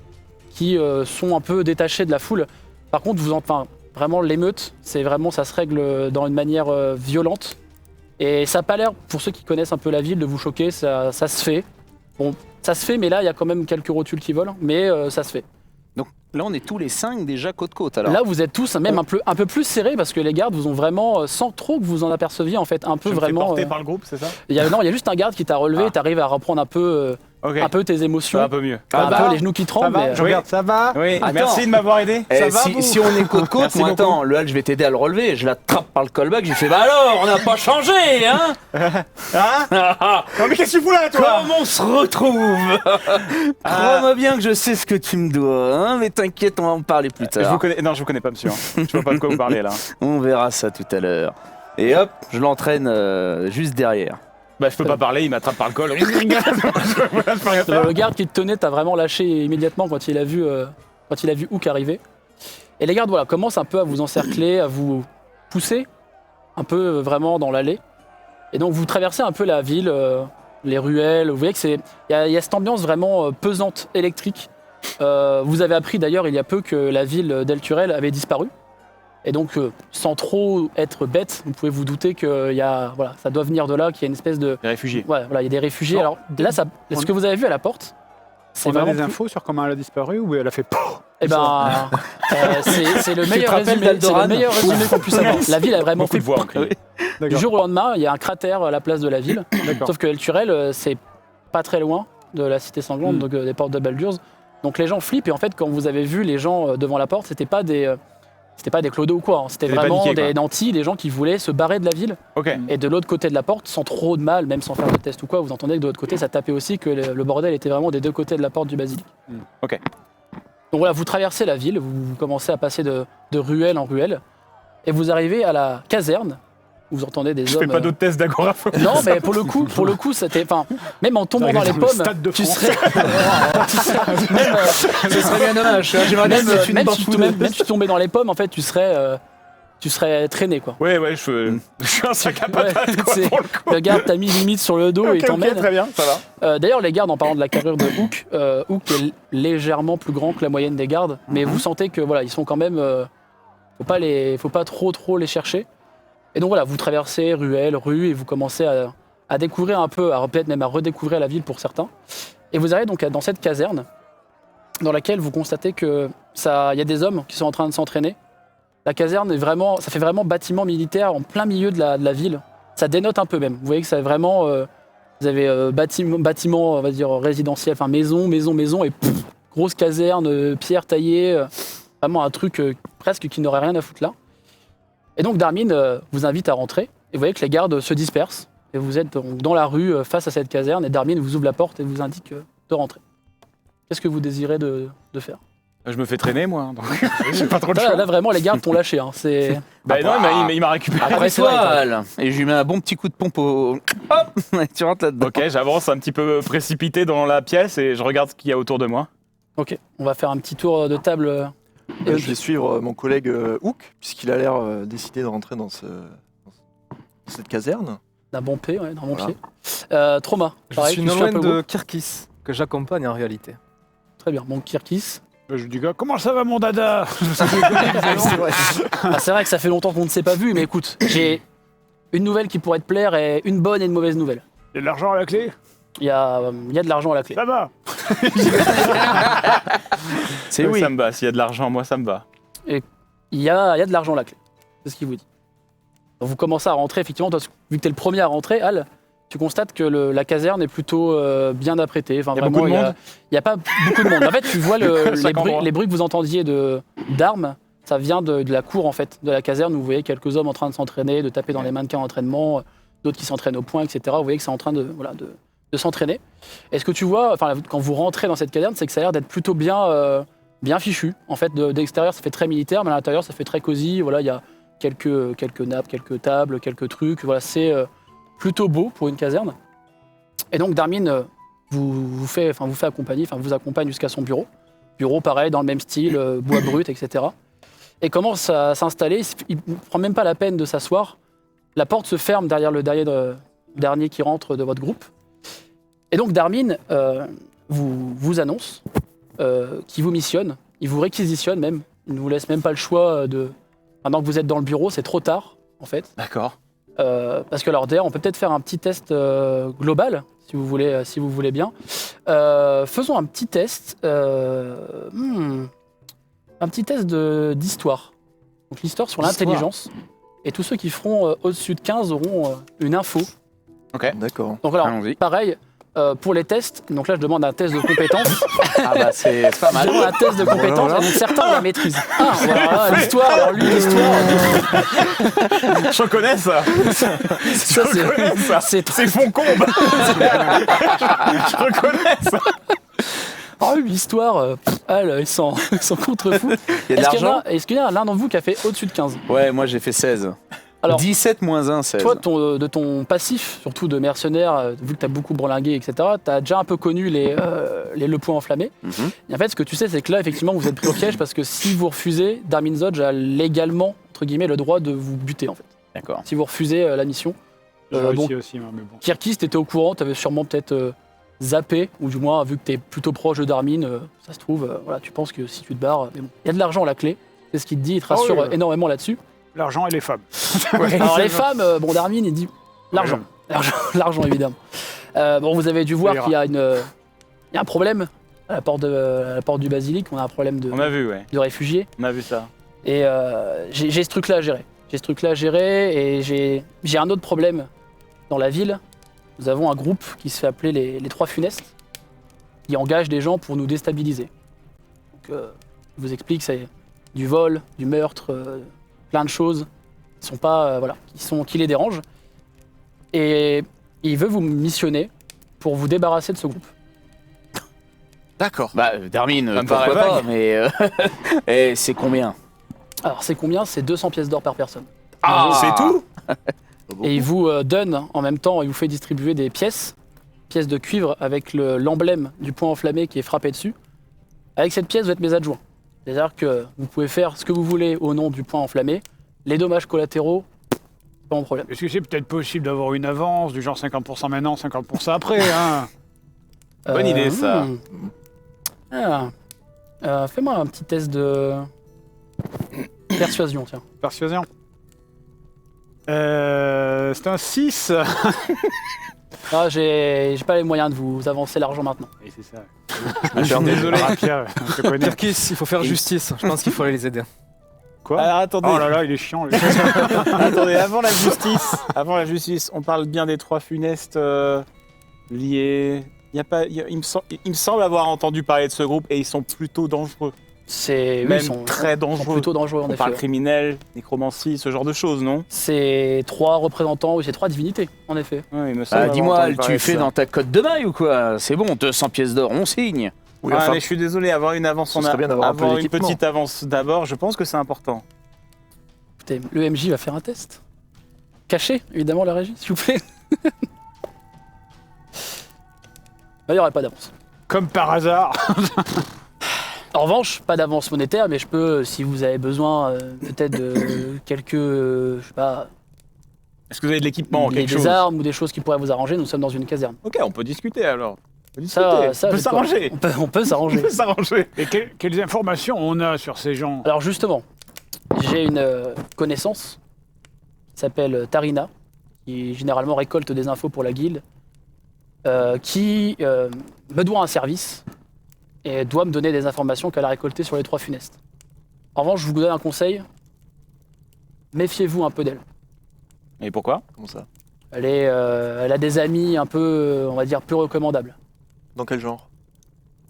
qui sont un peu détachés de la foule. Par contre, vraiment l'émeute, ça se règle dans une manière violente. Et ça n'a pas l'air, pour ceux qui connaissent un peu la ville, de vous choquer, ça se fait. Bon, ça se fait, mais là, il y a quand même quelques rotules qui volent, mais ça se fait. Donc là, on est tous les 5 déjà côte-côte alors. Là, vous êtes tous même un peu plus serrés parce que les gardes vous ont vraiment, sans trop que vous en aperceviez, en fait, un peu Je me fais vraiment. porter par le groupe, c'est ça? Il y a juste un garde qui t'a relevé, t'arrives à reprendre un peu tes émotions. Ça va un peu mieux. Un peu les genoux qui tremblent. mais, Je regarde, ça va. Oui, Attends. merci de m'avoir aidé. Si on est côte-côte, Merci moi beaucoup. attends, le Hal, je vais t'aider à le relever. Je l'attrape par le callback, je lui fais bah alors, on n'a pas changé, hein? Non mais qu'est-ce que tu fous là, toi? Comme on se retrouve. Crois-moi bien que je sais ce que tu me dois, hein, mais t'inquiète, on va en parler plus Je tard. vous connais... Non, je vous connais pas, monsieur. Je vois pas de quoi vous parlez là. On verra ça tout à l'heure. Et hop, je l'entraîne juste derrière. Bah, je peux pas parler, il m'attrape par le col. Je peux rien faire. le garde qui te tenait t'a vraiment lâché immédiatement quand il a vu Hook arriver. Et les gardes commencent un peu à vous encercler, à vous pousser un peu vraiment dans l'allée. Et donc vous traversez un peu la ville, les ruelles. Vous voyez que il y a cette ambiance vraiment pesante, électrique. Vous avez appris d'ailleurs il y a peu que la ville d'El-Turel avait disparu. Et donc, sans trop être bête, vous pouvez vous douter que ça doit venir de là, qu'il y a une espèce de... Les réfugiés. Ouais, voilà, il y a des réfugiés. Non, Alors là, ce que vous avez vu à la porte, c'est On a vraiment... des infos sur comment elle a disparu ou elle a fait POUH. Eh ben, c'est le meilleur rappelles résumé, d'Aldoran qu'on puisse avoir. La ville a vraiment Beaucoup fait... de voix en cri. Du jour au lendemain, il y a un cratère à la place de la ville. D'accord. Sauf que El Turel, c'est pas très loin de la cité sanglante, donc des portes de Baldur's. Donc les gens flippent et en fait, quand vous avez vu les gens devant la porte, c'était pas des clodos ou quoi, hein. C'était vraiment paniqués, des nantis, des gens qui voulaient se barrer de la ville. Ok. Et de l'autre côté de la porte, sans trop de mal, même sans faire de test ou quoi, vous entendez que de l'autre côté, ça tapait aussi, que le bordel était vraiment des deux côtés de la porte du basilic. Ok. Donc voilà, vous traversez la ville, vous commencez à passer de ruelle en ruelle, et vous arrivez à la caserne, où vous entendez des Je hommes... fais pas d'autres tests d'agoraphobie. Non, mais pour le coup, c'était... Enfin, même en tombant dans les pommes, tu serais... Ce serait bien dommage, j'aimerais bien que tu même si tu tombais dans les pommes, en fait, tu serait traîné, quoi. Ouais, je suis un sac à patates, quoi, c'est- pour le coup. Le garde t'a mis limite sur le dos et il t'emmène. très bien, ça va. D'ailleurs, les gardes, en parlant de la carrure de Hook, Hook est légèrement plus grand que la moyenne des gardes, mais vous sentez que ils sont quand même... faut pas trop les chercher. Et donc voilà, vous traversez ruelle, rue, et vous commencez à découvrir un peu, peut-être même à redécouvrir la ville pour certains. Et vous arrivez donc dans cette caserne, dans laquelle vous constatez que il y a des hommes qui sont en train de s'entraîner. La caserne ça fait vraiment bâtiment militaire en plein milieu de la ville. Ça dénote un peu même. Vous voyez que c'est vraiment, vous avez bâtiment, on va dire résidentiel, enfin maison, et grosse caserne, pierre taillée, vraiment un truc presque qui n'aurait rien à foutre là. Et donc Darmin vous invite à rentrer, et vous voyez que les gardes se dispersent. et vous êtes donc dans la rue face à cette caserne et Darmin vous ouvre la porte et vous indique de rentrer. Qu'est-ce que vous désirez de faire? Je me fais traîner, moi, donc j'ai pas trop de là, choix. là, vraiment, les gardes t'ont lâché. Hein. C'est... Bah non, il m'a récupéré. Après c'est vrai, toi, et je lui mets un bon petit coup de pompe au. Hop. Et tu rentres là-dedans. Ok, j'avance un petit peu précipité dans la pièce et je regarde ce qu'il y a autour de moi. Ok, on va faire un petit tour de table. Je vais suivre mon collègue Hook, puisqu'il a l'air décidé de rentrer dans cette caserne. D'un bon P, ouais, d'un bon Voilà. pied. Trauma, Je pareil, suis tu non suis un loin peu de gros. Kirkis, que j'accompagne en réalité. Très bien, bon, Kirkis. Je dis, gars, comment ça va mon dada? Ah, c'est vrai que ça fait longtemps qu'on ne s'est pas vu, mais écoute, j'ai une nouvelle qui pourrait te plaire et une bonne et une mauvaise nouvelle. Il y a de l'argent à la clé? Il y a de l'argent à la clé. Ça va. C'est oui. Ça me va, s'il y a de l'argent, moi ça me va. Il y a de l'argent à la clé. C'est ce qu'il vous dit. Donc vous commencez à rentrer, effectivement, toi, vu que tu es le premier à rentrer, Al, tu constates que la caserne est plutôt bien apprêtée. Enfin, Il y a vraiment, beaucoup de monde. Il n'y a pas beaucoup de monde. En fait, tu vois Chaque endroit. les bruits que vous entendiez d'armes, ça vient de la cour, en fait, de la caserne, où vous voyez quelques hommes en train de s'entraîner, de taper dans les mannequins d'entraînement, d'autres qui s'entraînent au point, etc. Vous voyez que c'est en train de s'entraîner. Et ce que tu vois, quand vous rentrez dans cette caserne, c'est que ça a l'air d'être plutôt bien fichu. En fait, d'extérieur, ça fait très militaire, mais à l'intérieur, ça fait très cosy. Voilà, il y a quelques nappes, quelques tables, quelques trucs. Voilà, c'est plutôt beau pour une caserne. Et donc, Darmin vous accompagne jusqu'à son bureau. Bureau, pareil, dans le même style, bois brut, etc. Et commence à s'installer. Il ne prend même pas la peine de s'asseoir. La porte se ferme derrière le dernier qui rentre de votre groupe. Et donc, Darmin vous annonce qu'il vous missionne. Il vous réquisitionne même. Il ne vous laisse même pas le choix de... Maintenant que vous êtes dans le bureau, c'est trop tard, en fait. D'accord. Parce que alors d'ailleurs, on peut peut-être faire un petit test global, si vous voulez bien. Faisons un petit test. Un petit test d'histoire. Donc l'histoire sur l'intelligence. Et tous ceux qui feront au-dessus de 15 auront une info. D'accord. Donc alors, Allons-y. pareil, pour les tests, donc là je demande un test de compétence. Ah bah c'est pas Je mal. demande un test de compétence, et donc certains la maîtrisent. Ah, voilà, l'histoire, alors lui, l'histoire. Je reconnais ça. Ça, Je reconnais ça. c'est C'est Foncombe. Je reconnais ça. Ah oui, l'histoire, ils sont contre-fous. Il y a de l'argent. Est-ce qu'il y a l'un d'entre vous qui a fait au-dessus de 15? Ouais, moi j'ai fait 16. Alors, 17 moins 1, 16. toi, de ton passif, surtout de mercenaire, vu que tu as beaucoup bourlingué, etc., tu as déjà un peu connu le point enflammé. Mhm. Et en fait, ce que tu sais, c'est que là, effectivement, vous êtes pris au piège parce que si vous refusez, Darmin Zodge a légalement, entre guillemets, le droit de vous buter, en fait. D'accord. Si vous refusez la mission. J'ai bon, réussi aussi, mais bon. Kirkis, t'étais au courant, t'avais sûrement peut-être zappé, ou du moins, vu que t'es plutôt proche de Darmin, ça se trouve, voilà, tu penses que si tu te barres, mais bon. Il y a de l'argent à la clé, c'est ce qu'il te dit, il te Ah oui, rassure ouais. énormément là-dessus. L'argent et les femmes. Alors les femmes, bon, Darmin, il dit l'argent, l'argent évidemment. Bon, vous avez dû voir Ça ira. qu'il y a un problème à la porte du basilic, on a un problème On a vu, ouais. de réfugiés. On a vu ça. Et j'ai ce truc-là à gérer. Et j'ai un autre problème dans la ville. Nous avons un groupe qui se fait appeler les Trois Funestes, qui engage des gens pour nous déstabiliser. Donc, je vous explique, c'est du vol, du meurtre, plein de choses qui sont pas, qui les dérangent. Et il veut vous missionner pour vous débarrasser de ce groupe. D'accord. Bah, Darmin, me pourquoi paraît pas, vague. mais. Et c'est combien? Alors c'est combien? C'est 200 pièces d'or par personne. C'est tout. Et il vous donne en même temps, il vous fait distribuer des pièces de cuivre avec l'emblème du point enflammé qui est frappé dessus. Avec cette pièce, vous êtes mes adjoints. C'est-à-dire que vous pouvez faire ce que vous voulez au nom du point enflammé. Les dommages collatéraux, pas mon problème. Est-ce que c'est peut-être possible d'avoir une avance, du genre 50% maintenant, 50% après, hein? Bonne idée, ça. Fais-moi un petit test de persuasion, tiens. Persuasion. C'est un 6. Ah, j'ai pas les moyens de vous avancer l'argent maintenant. Et c'est ça. Je suis désolé. Rapia, on te connaît. Kirkis, il faut faire justice. Je pense qu'il faut aller les aider. Quoi? Alors attendez. Oh là là, il est chiant. lui. Attendez, avant la justice, on parle bien des Trois Funestes liés. Il me semble avoir entendu parler de ce groupe et ils sont plutôt dangereux. C'est Même ils sont très sont dangereux. plutôt dangereux en On effet. parle Ouais. criminel, nécromancie, ce genre de choses, non? C'est 3 représentants ou c'est 3 divinités en effet. Oui, il me semble avoir Dis-moi, entendu parler tu de fais ça. dans ta cote de maille ou quoi? C'est bon, 200 pièces d'or, on signe. Oui, Ah, enfin, mais je suis désolé, avoir une avance, ce serait bien d'avoir un peu avoir une d'équipement. petite avance d'abord, je pense que c'est important. Écoutez, le MJ va faire un test. Caché, évidemment, la régie, s'il vous plaît. Il n'y aurait pas d'avance. Comme par hasard. En revanche, pas d'avance monétaire, mais je peux, si vous avez besoin, peut-être de quelques, je sais pas, Est-ce que vous avez de l'équipement, quelque des chose? armes ou des choses qui pourraient vous arranger. Nous sommes dans une caserne. Ok, on peut discuter alors. On peut discuter. Ça, on peut j'ai de quoi. s'arranger. On peut s'arranger. On peut s'arranger. Et quelles informations on a sur ces gens? Alors justement, j'ai une connaissance qui s'appelle Tarina, qui généralement récolte des infos pour la guilde, qui me doit un service et doit me donner des informations qu'elle a récoltées sur les 3 funestes. En revanche, je vous donne un conseil, méfiez-vous un peu d'elle. Et pourquoi? Comment ça? Elle a des amis un peu, on va dire, peu recommandables. Dans quel genre?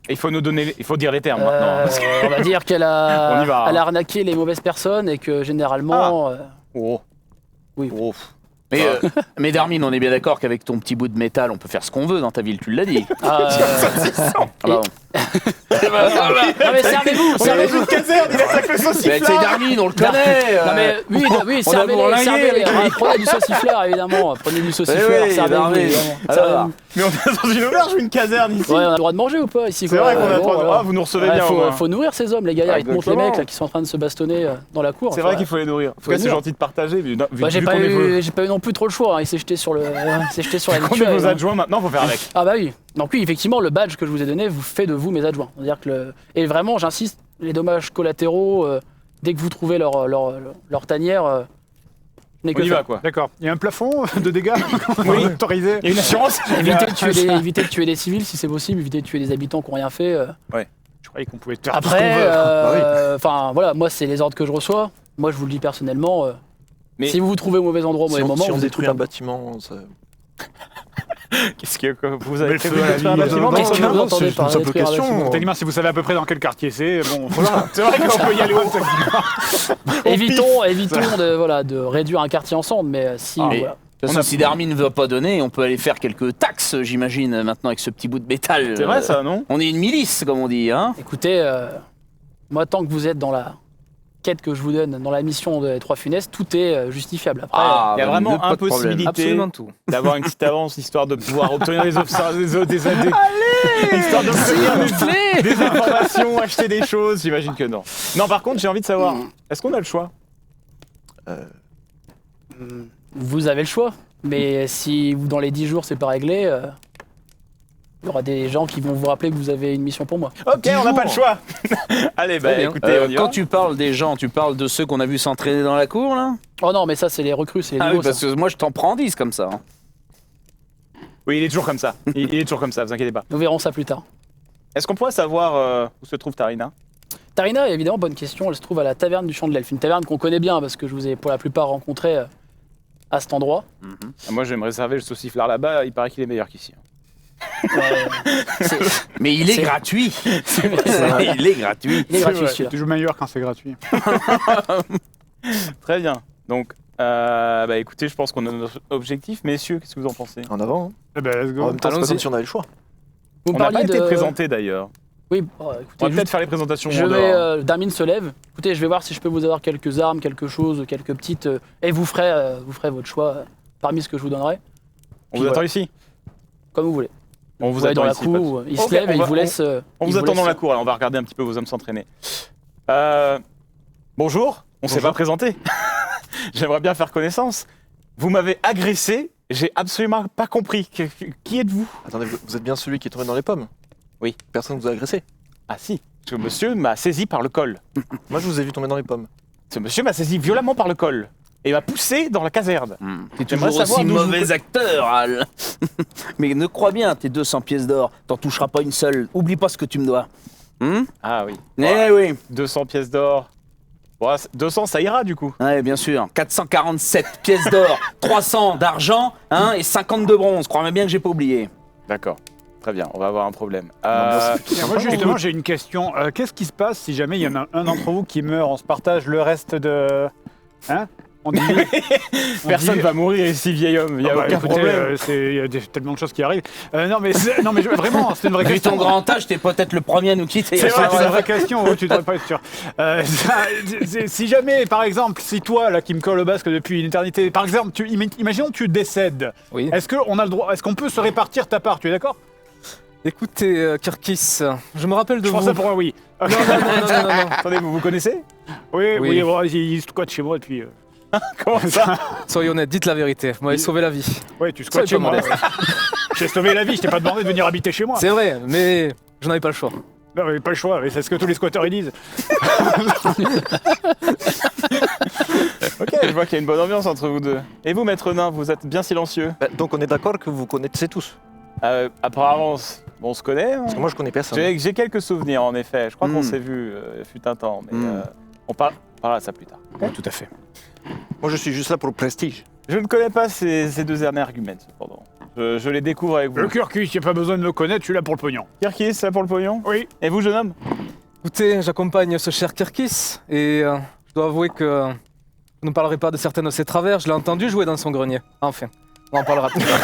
Il faut nous donner, il faut dire les termes maintenant. Parce que- On va dire qu'elle On a, y va, hein. elle a arnaqué les mauvaises personnes et que généralement... Oh. Oui. Oh. Mais Darmin, on est bien d'accord qu'avec ton petit bout de métal, on peut faire ce qu'on veut dans ta ville, tu l'as dit. Ah Ah bah bon. non mais servez-vous, servez-vous. caserne, il attaque le Mais sauciflard. c'est Darmin, on le connaît. Non mais oui, oui, on a bourlingué servez-les. avec lui. Prenez du saucifleur évidemment, prenez du saucifleur, oui, servez-vous Darmin. évidemment. Alors. Mais on est dans une auberge ou une caserne ici? Ouais, on a le droit de manger ou pas ici C'est quoi. vrai qu'on a le Bon, droit de... voilà. Ah, vous nous recevez Ouais, bien au moins. faut nourrir ces hommes, les gaillards. Ils te montrent les Exactement. mecs là qui sont en train de se bastonner dans la cour. C'est Enfin, vrai qu'il faut les nourrir. En tout Faut cas, les c'est nourrir. gentil de partager. Mais Bah, j'ai vu pas qu'on est vos- eu non plus trop le choix. Hein. Il s'est jeté sur le, il s'est jeté sur la qu'on est victuaille, vos hein. adjoints maintenant, faut faire avec. Ah bah oui. Donc oui, effectivement, le badge que je vous ai donné vous fait de vous mes adjoints. C'est-à-dire que et vraiment, j'insiste, les dommages collatéraux, dès que vous trouvez leur tanière, n'est que On y faire. va quoi. D'accord. Il y a un plafond de dégâts Oui. autorisé. Il y a une assurance. Évitez de tuer des civils si c'est possible, évitez de tuer des habitants qui n'ont rien fait. Je croyais qu'on pouvait faire tout ce qu'on Après, veut. enfin voilà, moi c'est les ordres que je reçois. Moi je vous le dis personnellement, Mais- si vous vous trouvez au mauvais endroit au mauvais moment, Si on vous êtes détruit un coupable. bâtiment, ça... Qu'est-ce que vous avez Mais prévu feu à la détruire un vie, bâtiment? Qu'est-ce que Non, vous non, entendez c'est par une simple détruire un question. bâtiment Techniquement, si vous savez à peu près dans quel quartier c'est, bon, voilà. C'est vrai qu'on peut y aller. Évitons de réduire un quartier ensemble, mais si Ah, voilà. De toute façon, si Darmin ne veut pas donner, on peut aller faire quelques taxes, j'imagine, maintenant avec ce petit bout de métal. C'est vrai ça, non? On est une milice, comme on dit, hein. Écoutez, moi tant que vous êtes dans la quête que je vous donne, dans la mission des 3 funestes, tout est justifiable. Après, Il y a bah, vraiment pas de problème. impossibilité Absolument tout. d'avoir une petite avance histoire de pouvoir obtenir des histoire d'obtenir des informations, acheter des choses. J'imagine que non. Non, par contre, j'ai envie de savoir, est-ce qu'on a le choix? vous avez le choix, mais si dans les 10 jours c'est pas réglé, il y aura des gens qui vont vous rappeler que vous avez une mission pour moi. Ok, on n'a pas le choix. Allez, bah Très bien. écoutez, on y va. Quand tu parles des gens, tu parles de ceux qu'on a vu s'entraîner dans la cour, là? Oh non, mais ça c'est les recrues, c'est les Ah nouveaux. oui, parce ça. que moi, je t'en prends 10 comme ça. Hein. Oui, il est toujours comme ça. Il est toujours comme ça, vous inquiétez pas. Nous verrons ça plus tard. Est-ce qu'on pourrait savoir où se trouve Tarina? Tarina, évidemment, bonne question. Elle se trouve à la taverne du Champ de l'Elfe. Une taverne qu'on connaît bien parce que je vous ai pour la plupart rencontré à cet endroit. Moi, je vais me réserver le sauciflard là-bas. Il paraît qu'il est meilleur qu'ici. Mais il est C'est- gratuit. vrai. Il est gratuit. Il est gratuit C'est celui-là. toujours meilleur quand c'est gratuit. Très bien. Donc, bah écoutez, je pense qu'on a notre objectif. Messieurs, qu'est-ce que vous en pensez? En avant. Hein. Eh ben, let's En go. même temps, c'est pas Allons-y. comme si on avait le choix. Vous On n'a pas parliez été de... présenté d'ailleurs. Oui, On va écoutez, peut-être faire les présentations je en vais... dehors. Darmin se lève. Écoutez, je vais voir si je peux vous avoir quelques armes, quelque chose, quelques petites... et vous ferez votre choix parmi ce que je vous donnerai, On vous attend voilà. ici. comme vous voulez. On vous allez attend dans la ici. cour, pas de- ou- il Ok, se lève on et il va- vous laisse... On vous attend dans la cour. Alors, on va regarder un petit peu vos hommes s'entraîner. Bonjour. On s'est pas présenté. J'aimerais bien faire connaissance. Vous m'avez agressé. J'ai absolument pas compris. Qui êtes-vous? Attendez, vous êtes bien celui qui est tombé dans les pommes? Oui. Personne ne vous a agressé? Ah si. Ce monsieur m'a saisi par le col. Moi, je vous ai vu tomber dans les pommes. Ce monsieur m'a saisi violemment par le col et m'a poussé dans la caserne. T'es J'aimerais toujours savoir aussi d'où je mauvais vous- acteur, Al. Mais ne crois bien, tes 200 pièces d'or, t'en toucheras pas une seule. Oublie pas ce que tu me dois. Ah oui. Eh oui. 200 pièces d'or. Bon, 200, ça ira du coup. Ouais, bien sûr. 447 pièces d'or, 300 d'argent, hein, et 50 de bronze. Crois-moi bien que j'ai pas oublié. D'accord. Très bien, on va avoir un problème. Tiens, moi, justement, j'ai une question. Qu'est-ce qui se passe si jamais il y en a un d'entre vous qui meurt? On se partage le reste de... Hein? On dit... Personne va mourir ici, vieil homme, il n'y a aucun problème. Il y a tellement de choses qui arrivent. Non, mais vraiment, c'est une vraie Vu question. ton grand âge, t'es peut-être le premier à nous quitter. C'est vrai, c'est une vraie question, tu devrais pas être sûr. Si jamais, par exemple, si toi, là, qui me colle au basque depuis une éternité, par exemple, imaginons que tu décèdes, Oui. est-ce qu'on peut se répartir ta part, tu es d'accord? Écoutez, Kirkis, je me rappelle de Je vous. pense ça pour un oui. Non. Attendez, vous vous connaissez? Oui, Oui. bon, il squatte chez moi depuis... Comment ça? Soyez honnête, dites la vérité. Vous m'avez sauvé la vie. Oui, tu squattes Soyez chez pas moi. modeste. J'ai sauvé la vie, je t'ai pas demandé de venir habiter chez moi. C'est vrai, mais je n'avais pas le choix. Non, mais pas le choix, mais c'est ce que tous les squatteurs ils disent. Ok, je vois qu'il y a une bonne ambiance entre vous deux. Et vous, maître nain, vous êtes bien silencieux. Bah, donc on est d'accord que vous connaissez tous. Apparemment, on se connaît. Hein. Parce que moi je connais personne. J'ai quelques souvenirs, en effet. Je crois qu'on Mm. s'est vu, fut un temps, mais Mm. on parlera de ça plus tard. Tout à fait. Moi je suis juste là pour le prestige. Je ne connais pas ces deux derniers arguments, cependant. Je les découvre avec Le vous. Kirkus, il n'y a pas besoin de me connaître, je suis là pour le pognon. Kirkis, ça pour le pognon? Oui. Et vous, jeune homme? Écoutez, j'accompagne ce cher Kirkis et je dois avouer que je ne parlerai pas de certains de ses travers. Je l'ai entendu jouer dans son grenier. Enfin, on en parlera plus tard.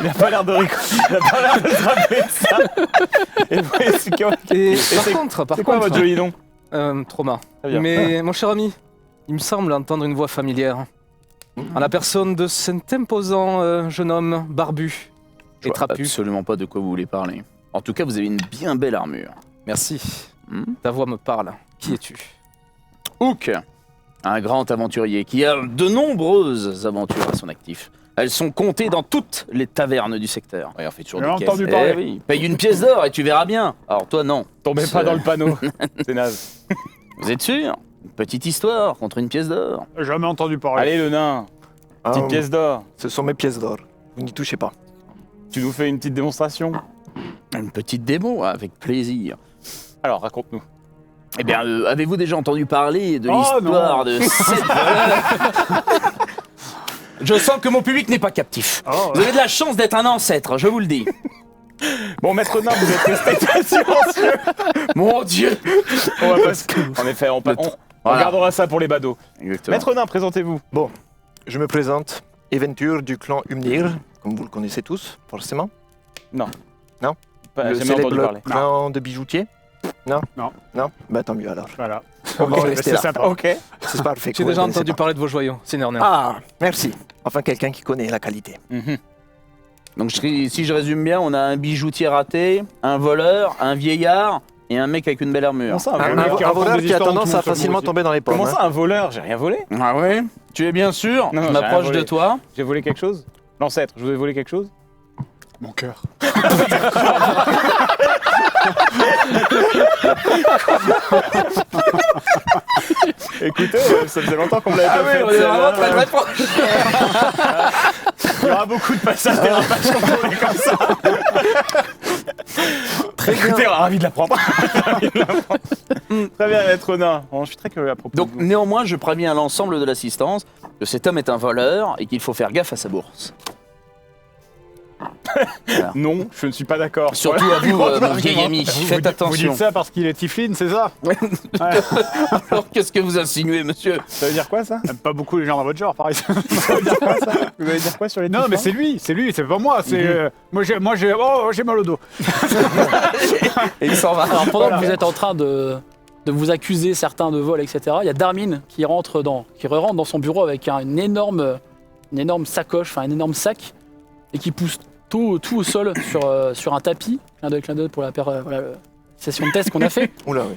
Il n'a pas l'air de rigoler. Il n'a pas l'air de se rappeler de ça. Et vous, c'est quoi, Et c'est- par c'est quoi contre, votre joli nom? Trauma. Très bien. Mais mon cher ami, il me semble entendre une voix familière. En la personne de cet imposant jeune homme barbu Je et vois trapu. absolument pas de quoi vous voulez parler. En tout cas, vous avez une bien belle armure. Merci. Hmm. Ta voix me parle. Qui es-tu? Hook, un grand aventurier qui a de nombreuses aventures à son actif. Elles sont comptées dans toutes les tavernes du secteur. Ouais, on fait toujours J'ai des caisses. entendu parler. Eh oui, paye une pièce d'or et tu verras bien. Alors toi, non. Tombez pas dans le panneau. C'est naze. Vous êtes sûr? Une petite histoire contre une pièce d'or. Jamais entendu parler. Allez, le nain, Ah, petite pièce d'or. Ce sont mes pièces d'or. Vous n'y touchez pas. Tu nous fais une petite démonstration? Une petite démo, avec plaisir. Alors, raconte-nous. Eh bien, avez-vous déjà entendu parler de Oh, l'histoire non. de cette voleur? Je sens que mon public n'est pas captif. Oh, Vous avez de la chance d'être un ancêtre, je vous le dis. Bon, maître nain, vous êtes resté très silencieux. Mon Dieu. On va pas... En effet, on Voilà. gardera ça pour les badauds. Exactement. Maître nain, présentez-vous. Je me présente, Eventure du clan Umnir, comme vous le connaissez tous, forcément. Pas Le jamais entendu célèbre parler. clan de bijoutier. Non. Non. Non. Bah tant mieux alors. voilà. On va rester C'est là. sympa. Ok. C'est parfait. J'ai vous déjà connaissez entendu pas. parler de vos joyaux, Seigneur Nain. Ah, merci. Enfin quelqu'un qui connaît la qualité. Mhm. Donc si je résume bien, on a un bijoutier raté, un voleur, un vieillard et un mec avec une belle armure. Comment ça, un Un voleur? mec qui Un raconte voleur des qui a histoires en tendance tout, à ça, facilement moi aussi. tomber dans les pommes. Comment hein. ça, un voleur? J'ai rien volé. Ah ouais? Tu es bien sûr? Non, Je j'ai rien m'approche volé. de toi. J'ai volé quelque chose? L'ancêtre, je vous ai volé quelque chose? Mon cœur. Écoutez, ça faisait longtemps qu'on me l'avait Ah pas oui, fait. on est vraiment très très proche. Il y aura beaucoup de passages dérapage quand on est comme ça. Écoutez, ravi de l'apprendre. Ravi de l'apprendre. Très bien, maître nain. Bon, je suis très curieux à propos Donc de vous. néanmoins, je préviens l'ensemble de l'assistance que cet homme est un voleur et qu'il faut faire gaffe à sa bourse. Non, je ne suis pas d'accord. Surtout à vous, mon vieil ami, faites Vous attention. dites ça parce qu'il est Tiflin, c'est ça? Alors qu'est-ce que vous insinuez, monsieur? Ça veut dire quoi, ça? Pas beaucoup les gens dans votre genre, par exemple. Ça veut dire quoi, ça? Vous allez dire quoi sur les Non, mais Tiflins? c'est lui, c'est pas moi. C'est moi j'ai mal au dos. Et il s'en va. Alors pendant Voilà. que vous êtes en train de vous accuser certains de vol, etc., il y a Darmin qui re-rentre dans son bureau avec une énorme sacoche, enfin un énorme sac, et qui pousse tout au sol sur un tapis. Clin d'œil pour la session de test qu'on a fait. Oula, oui.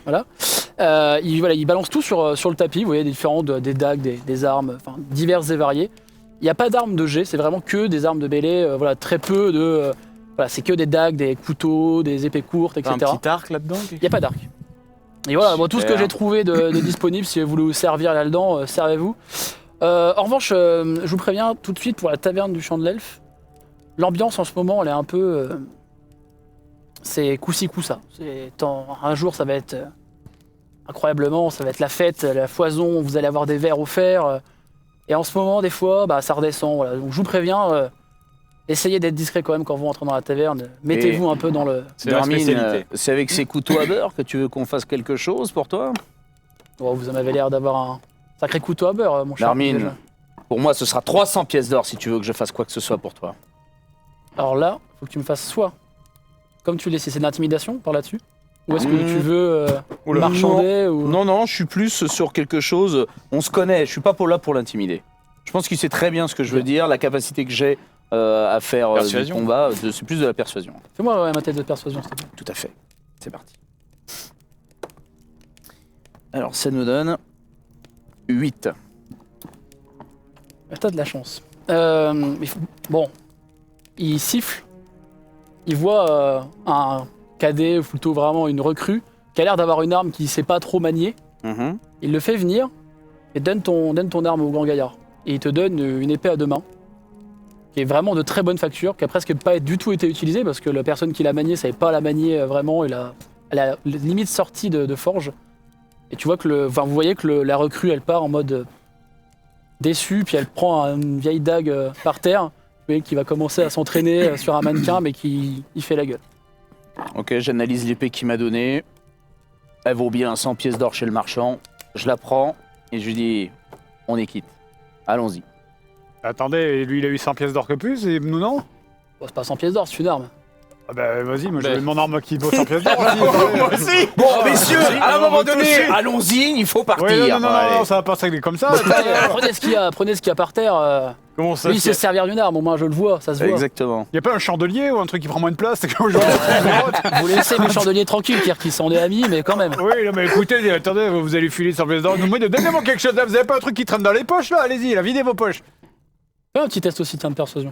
Il balance tout sur le tapis. Vous voyez des dagues, des armes, enfin diverses et variées. Il n'y a pas d'armes de jet, c'est vraiment que des armes de mêlée. Très peu de. C'est que des dagues, des couteaux, des épées courtes, T'as etc. un petit arc là-dedans? Il n'y a pas d'arc. Et voilà, moi, tout ce que Super. j'ai trouvé de disponible, si vous voulez vous servir là-dedans, servez-vous. En revanche, je vous préviens tout de suite pour la taverne du Champ de l'Elfe, l'ambiance en ce moment, elle est un peu... c'est coup-ci, coup-ça. Un jour, ça va être incroyablement, ça va être la fête, la foison, vous allez avoir des verres offerts. Et en ce moment, des fois, ça redescend. Voilà. Donc je vous préviens, essayez d'être discret quand même quand vous rentrez dans la taverne. Mettez-vous un peu dans le... C'est la Darmine, spécialité. c'est avec ces couteaux à beurre que tu veux qu'on fasse quelque chose pour toi? Oh, vous en avez l'air d'avoir un sacré couteau à beurre, mon cher. Darmine, déjà. pour moi, ce sera 300 pièces d'or si tu veux que je fasse quoi que ce soit pour toi. Alors là, faut que tu me fasses soit, comme tu l'es, si c'est de l'intimidation par là-dessus, ou est-ce que tu veux Oula. marchander ou... Non, non, je suis plus sur quelque chose. On se connaît, je suis pas là pour l'intimider. Je pense qu'il sait très bien ce que je veux dire, la capacité que j'ai à faire du Persuasion. combat, c'est plus de la persuasion. Fais-moi ma tête de persuasion, s'il te plaît. Tout à fait. C'est parti. Alors, ça nous donne 8. T'as de la chance. Bon, il siffle, il voit un cadet, ou plutôt vraiment une recrue, qui a l'air d'avoir une arme qui sait pas trop manier. Il le fait venir et donne ton arme au grand gaillard. Et il te donne une épée à 2 mains, qui est vraiment de très bonne facture, qui a presque pas du tout été utilisée, parce que la personne qui l'a maniée savait pas la manier vraiment, elle a limite sorti de forge. Et tu vois que vous voyez que la recrue, elle part en mode déçue, puis elle prend une vieille dague par terre, vous voyez qu'il va commencer à s'entraîner sur un mannequin, mais qui il fait la gueule. Ok, j'analyse l'épée qu'il m'a donnée. Elle vaut bien 100 pièces d'or chez le marchand. Je la prends et je lui dis, on est quitte. Allons-y. Attendez, lui il a eu 100 pièces d'or que plus, et nous non? Bon, c'est pas 100 pièces d'or, c'est une arme. Ah bah vas-y, moi Bah. j'ai mon arme qui vaut 100 pièces d'or aussi. Moi aussi. Bon, messieurs, à un moment donné, tous. allons-y, il faut partir. Oui, non, Allez. ça va pas se régler comme ça. Prenez ce qu'il y a par terre. Comment ça Lui, il sait se servir d'une arme, au moins je le vois, ça se voit. Exactement. Y a pas un chandelier ou un truc qui prend moins de place? C'est comme genre... Vous laissez mes chandeliers tranquilles, qui sont des amis, mais quand même. Oui, non, mais écoutez, attendez, vous allez filer 100 pièces d'or. Donnez-moi quelque chose là, vous avez pas un truc qui traîne dans les poches là? Allez-y, là, videz vos poches. Fais un petit test aussi de persuasion.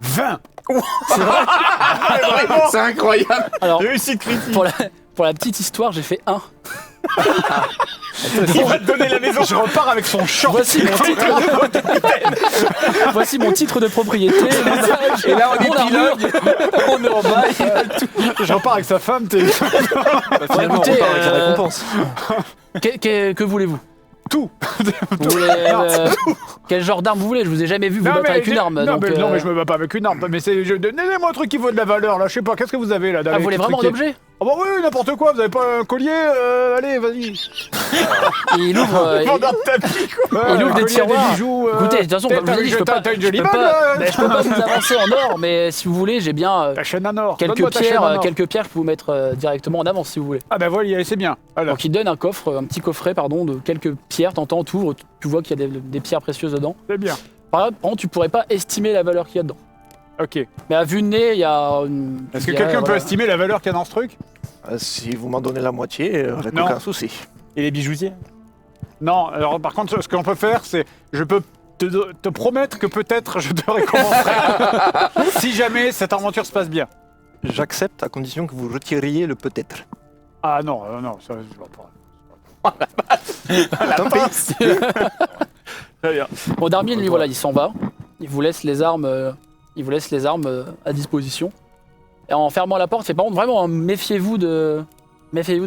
20. C'est incroyable. Alors, Réussite critique. pour la petite histoire, j'ai fait 1. Il va te donner la maison. Je repars avec son short. Voici mon titre de propriété. Et là, on est Mon armure. pilote. On est en bas. Je repars avec sa femme. Bon, Finalement, écoutez, on repart avec la récompense. que voulez-vous? Tout. Vous voulez, quel genre d'arme vous voulez? Je vous ai jamais vu vous battre avec une arme. Non, donc, mais je me bats pas avec une arme. Mais donnez-moi un truc qui vaut de la valeur là. Je sais pas. Qu'est-ce que vous avez là? vous voulez vraiment un objet? Ah bah oui, n'importe quoi. Vous avez pas un collier? Allez, vas-y. Il ouvre, Vendeur de tapis, quoi. il ouvre des Collier, tiroirs. bijoux. Écoutez, de toute façon, comme je vous ai dit, je peux pas. T'as une jolie je peux bague, pas- là. je peux pas vous avancer en or, mais si vous voulez, j'ai bien Ta chaîne en or. quelques Donne-moi ta chaîne en or. pierres que je peux vous mettre directement en avant si vous voulez. Ah bah voilà, c'est bien. Alors. Donc il te donne un petit coffret de quelques pierres. T'entends, t'ouvres, tu vois qu'il y a des pierres précieuses dedans. C'est bien. Par contre, tu pourrais pas estimer la valeur qu'il y a dedans. Ok. Mais à vue de nez, il y a une. Est-ce que quelqu'un peut estimer la valeur qu'il y a dans ce truc? Si vous m'en donnez la moitié, avec Non. aucun souci. Et les bijoutiers? Non, alors par contre, ce qu'on peut faire, c'est. Je peux te promettre que peut-être je te récompenserai si jamais cette aventure se passe bien. J'accepte à condition que vous retiriez le peut-être. Ah non, non, ça je vois pas. Tant pis. Très bien. Bon, Darmine, lui, voilà, il s'en va. Il vous laisse les armes, à disposition. Et en fermant la porte, c'est par contre vraiment, méfiez-vous de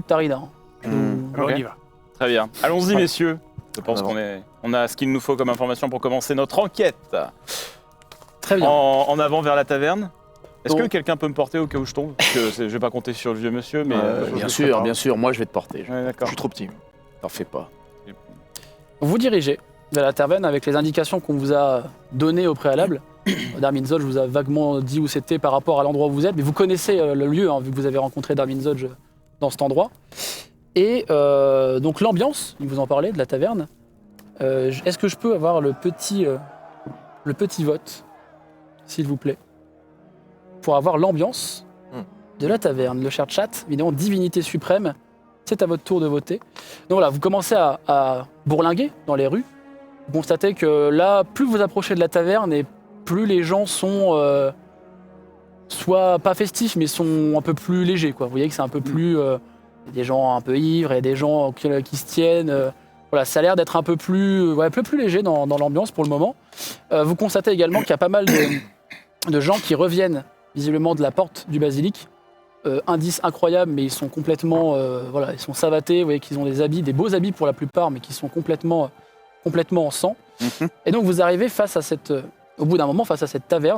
Tarida. Alors, Ok. on y va. Très bien. Allons-y, messieurs. Je pense Alors. qu'on a ce qu'il nous faut comme information pour commencer notre enquête. Très bien. En avant vers la taverne. Est-ce que Donc- quelqu'un peut me porter au cas où je tombe? Parce que je vais pas compter sur le vieux monsieur, mais. Bien sûr, moi je vais te porter. Ouais, Je d'accord. suis trop petit. T'en fais pas. Vous dirigez vers la taverne avec les indications qu'on vous a données au préalable. Darmin Zodge vous a vaguement dit où c'était par rapport à l'endroit où vous êtes, mais vous connaissez le lieu, hein, vu que vous avez rencontré Darmin Zodge dans cet endroit. Et donc l'ambiance, il vous en parlait, de la taverne. Est-ce que je peux avoir le petit vote, s'il vous plaît, pour avoir l'ambiance de la taverne? Le cher chat, évidemment, divinité suprême, c'est à votre tour de voter. Donc voilà, vous commencez à bourlinguer dans les rues. Vous constatez que là, plus vous approchez de la taverne et plus les gens sont soit pas festifs, mais sont un peu plus légers, quoi. Vous voyez que c'est un peu plus... il y a des gens un peu ivres, il y a des gens qui se tiennent. Voilà, ça a l'air d'être un peu plus léger dans l'ambiance pour le moment. Vous constatez également qu'il y a pas mal de gens qui reviennent visiblement de la porte du basilic. Indice incroyable, mais ils sont complètement... ils sont savatés. Vous voyez qu'ils ont des habits, des beaux habits pour la plupart, mais qui sont complètement en sang. Et donc vous arrivez face à cette Au bout d'un moment, face à cette taverne,